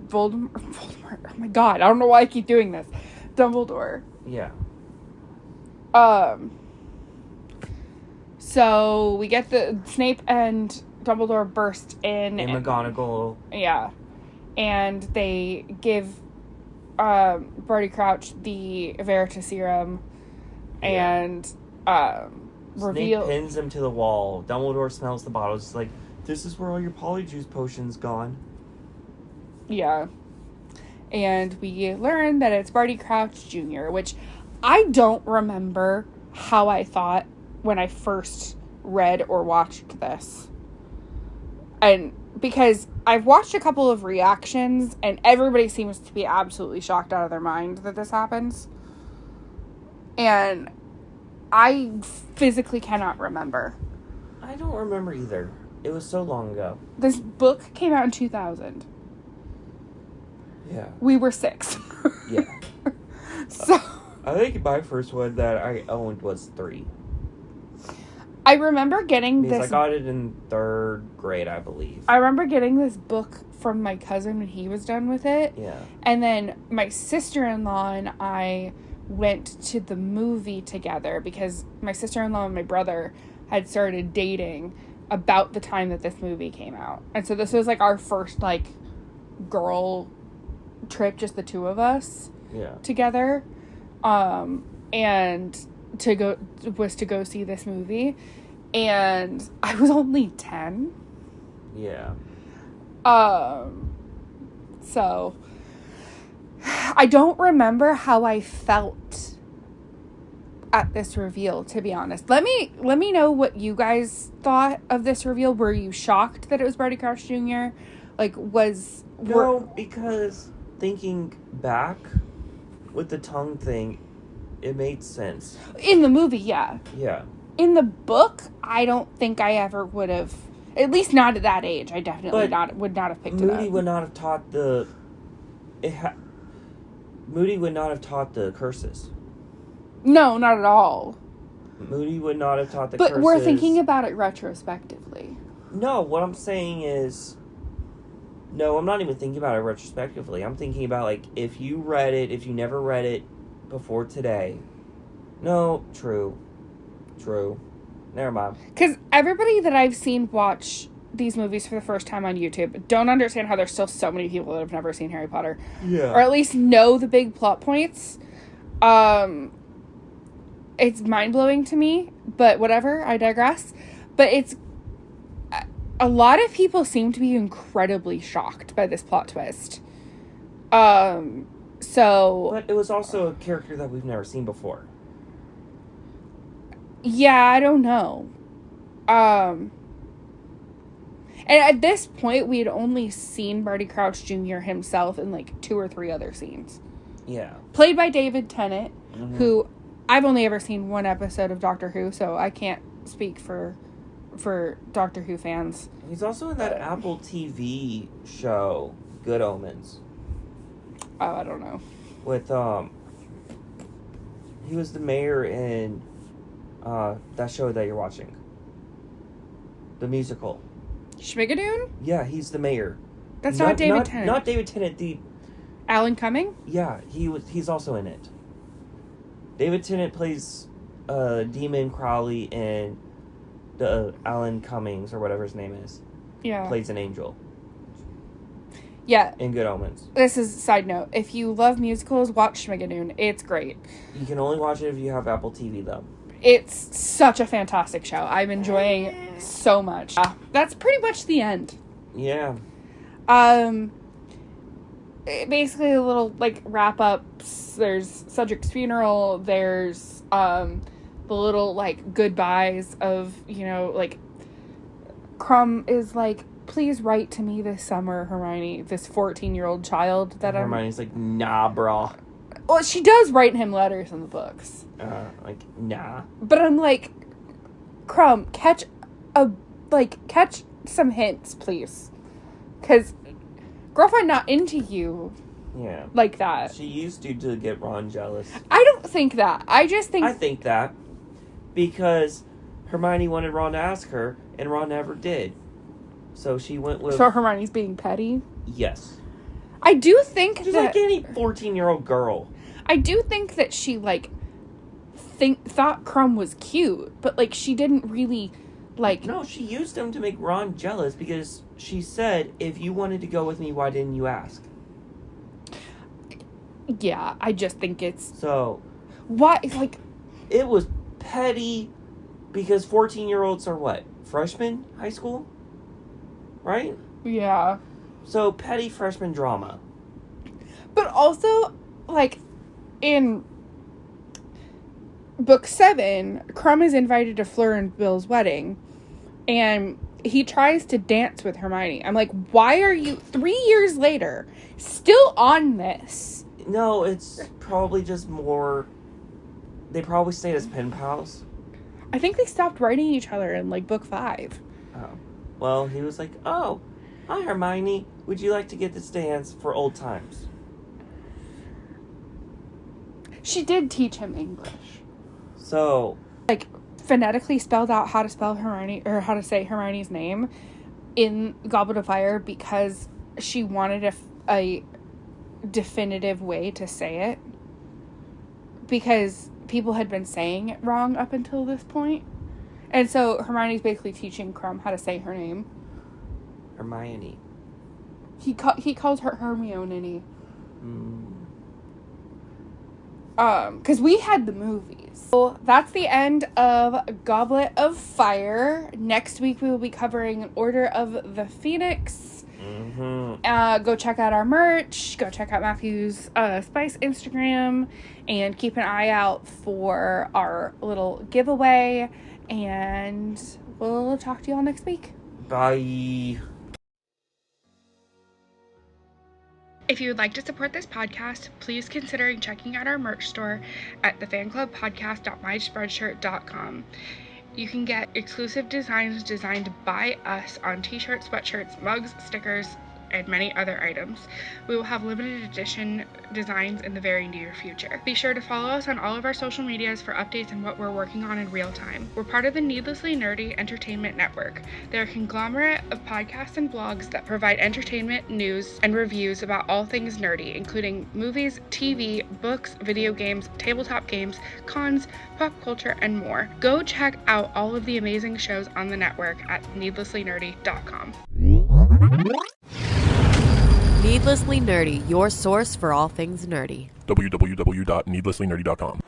Voldemort. Oh my god, I don't know why I keep doing this. Dumbledore.
Yeah.
So we get the Snape and Dumbledore burst in.
And McGonagall.
Yeah. And they give Barty Crouch the Veritaserum and reveal.
Snape pins him to the wall. Dumbledore smells the bottle. It's like, this is where all your Polyjuice potions gone.
Yeah. And we learn that it's Barty Crouch Jr., which I don't remember how I thought when I first read or watched this. And because I've watched a couple of reactions and everybody seems to be absolutely shocked out of their mind that this happens. And I physically cannot remember.
I don't remember either. It was so long ago.
This book came out in 2000.
Yeah.
We were 6.
Yeah.
So
I think my first one that I owned was 3.
I remember getting
because
this.
I got it in 3rd grade, I believe.
I remember getting this book from my cousin when he was done with it.
Yeah.
And then my sister-in-law and I went to the movie together because my sister-in-law and my brother had started dating about the time that this movie came out. And so this was like our first like girl trip, just the two of us.
Yeah.
Together. And to go see this movie, and I was only 10.
Yeah.
So I don't remember how I felt at this reveal, to be honest. Let me know what you guys thought of this reveal. Were you shocked that it was Barty Crouch Jr.? Like,
No, because thinking back with the tongue thing, it made sense.
In the movie, yeah.
Yeah.
In the book, I don't think I ever would have, at least not at that age. I definitely would not have picked it up.
Moody would not have taught the curses.
No, not at all.
Moody would not have taught the curses.
But we're thinking about it retrospectively.
No, what I'm saying is No, I'm not even thinking about it retrospectively. I'm thinking about, like, if you never read it before today. No, true. Never mind.
Because everybody that I've seen watch these movies for the first time on YouTube don't understand how there's still so many people that have never seen Harry Potter.
Yeah.
Or at least know the big plot points. It's mind-blowing to me, but whatever, I digress. But it's... A lot of people seem to be incredibly shocked by this plot twist. So...
But it was also a character that we've never seen before.
Yeah, I don't know. And at this point, we had only seen Barty Crouch Jr. himself in, like, 2 or 3 other scenes.
Yeah.
Played by David Tennant, who I've only ever seen 1 episode of Doctor Who, so I can't speak for Doctor Who fans.
He's also in that Apple TV show, Good Omens.
Oh, I don't know.
With, he was the mayor in, that show that you're watching. The musical.
Schmigadoon?
Yeah, he's the mayor.
That's not David Tennant.
Not David Tennant,
Alan Cumming?
Yeah, he's also in it. David Tennant plays, Demon Crowley in the Alan Cummings, or whatever his name is.
Yeah.
Plays an angel.
Yeah.
In Good Omens.
This is a side note. If you love musicals, watch Schmigadoon. It's great.
You can only watch it if you have Apple TV, though.
It's such a fantastic show. I'm enjoying it so much. That's pretty much the end.
Yeah.
Basically a little, like, wrap-ups. There's Cedric's funeral. There's, the little, like, goodbyes of, you know, like, Crumb is like, please write to me this summer, Hermione, this 14-year-old child that
Hermione's like, nah, brah.
Well, she does write him letters in the books.
Like, nah.
But I'm like, Crumb, catch some hints, please. Because girlfriend not into you.
Yeah.
Like that.
She used to get Ron jealous.
I don't think that. I think
that. Because Hermione wanted Ron to ask her, and Ron never did. So she went with...
So Hermione's being petty?
Yes.
I do think
She's like any 14-year-old girl.
I do think that she, like, thought Crumb was cute, but, like, she didn't really, like...
No, she used him to make Ron jealous because she said, if you wanted to go with me, why didn't you ask?
Yeah, I just think it's...
So...
Why, like...
It was petty because 14-year-olds are what? Freshmen? High school? Right?
Yeah.
So, petty freshman drama.
But also, like, in book 7, Crumb is invited to Fleur and Bill's wedding, and he tries to dance with Hermione. I'm like, why are you, 3 years later, still on this?
No, it's probably just more... They probably stayed as pen pals.
I think they stopped writing each other in, like, book 5.
Oh. Well, he was like, oh, hi, Hermione. Would you like to get this dance for old times?
She did teach him English.
So...
Like, phonetically spelled out how to spell Hermione, or how to say Hermione's name in Goblet of Fire because she wanted a definitive way to say it. Because people had been saying it wrong up until this point. And so Hermione's basically teaching Crumb how to say her name.
Hermione.
He calls her Hermione. Because we had the movies. So that's the end of Goblet of Fire. Next week we will be covering Order of the Phoenix. Go check out our merch. Go check out Matthew's Spice Instagram. And keep an eye out for our little giveaway. And we'll talk to you all next week.
Bye.
If you would like to support this podcast, please consider checking out our merch store at thefanclubpodcast.myspreadshirt.com. You can get exclusive designs designed by us on t-shirts, sweatshirts, mugs, stickers, and many other items. We will have limited edition designs in the very near future. Be sure to follow us on all of our social medias for updates on what we're working on in real time. We're part of the Needlessly Nerdy Entertainment Network. They're a conglomerate of podcasts and blogs that provide entertainment, news, and reviews about all things nerdy, including movies, TV, books, video games, tabletop games, cons, pop culture, and more. Go check out all of the amazing shows on the network at needlesslynerdy.com.
Needlessly Nerdy, your source for all things nerdy.
www.needlesslynerdy.com.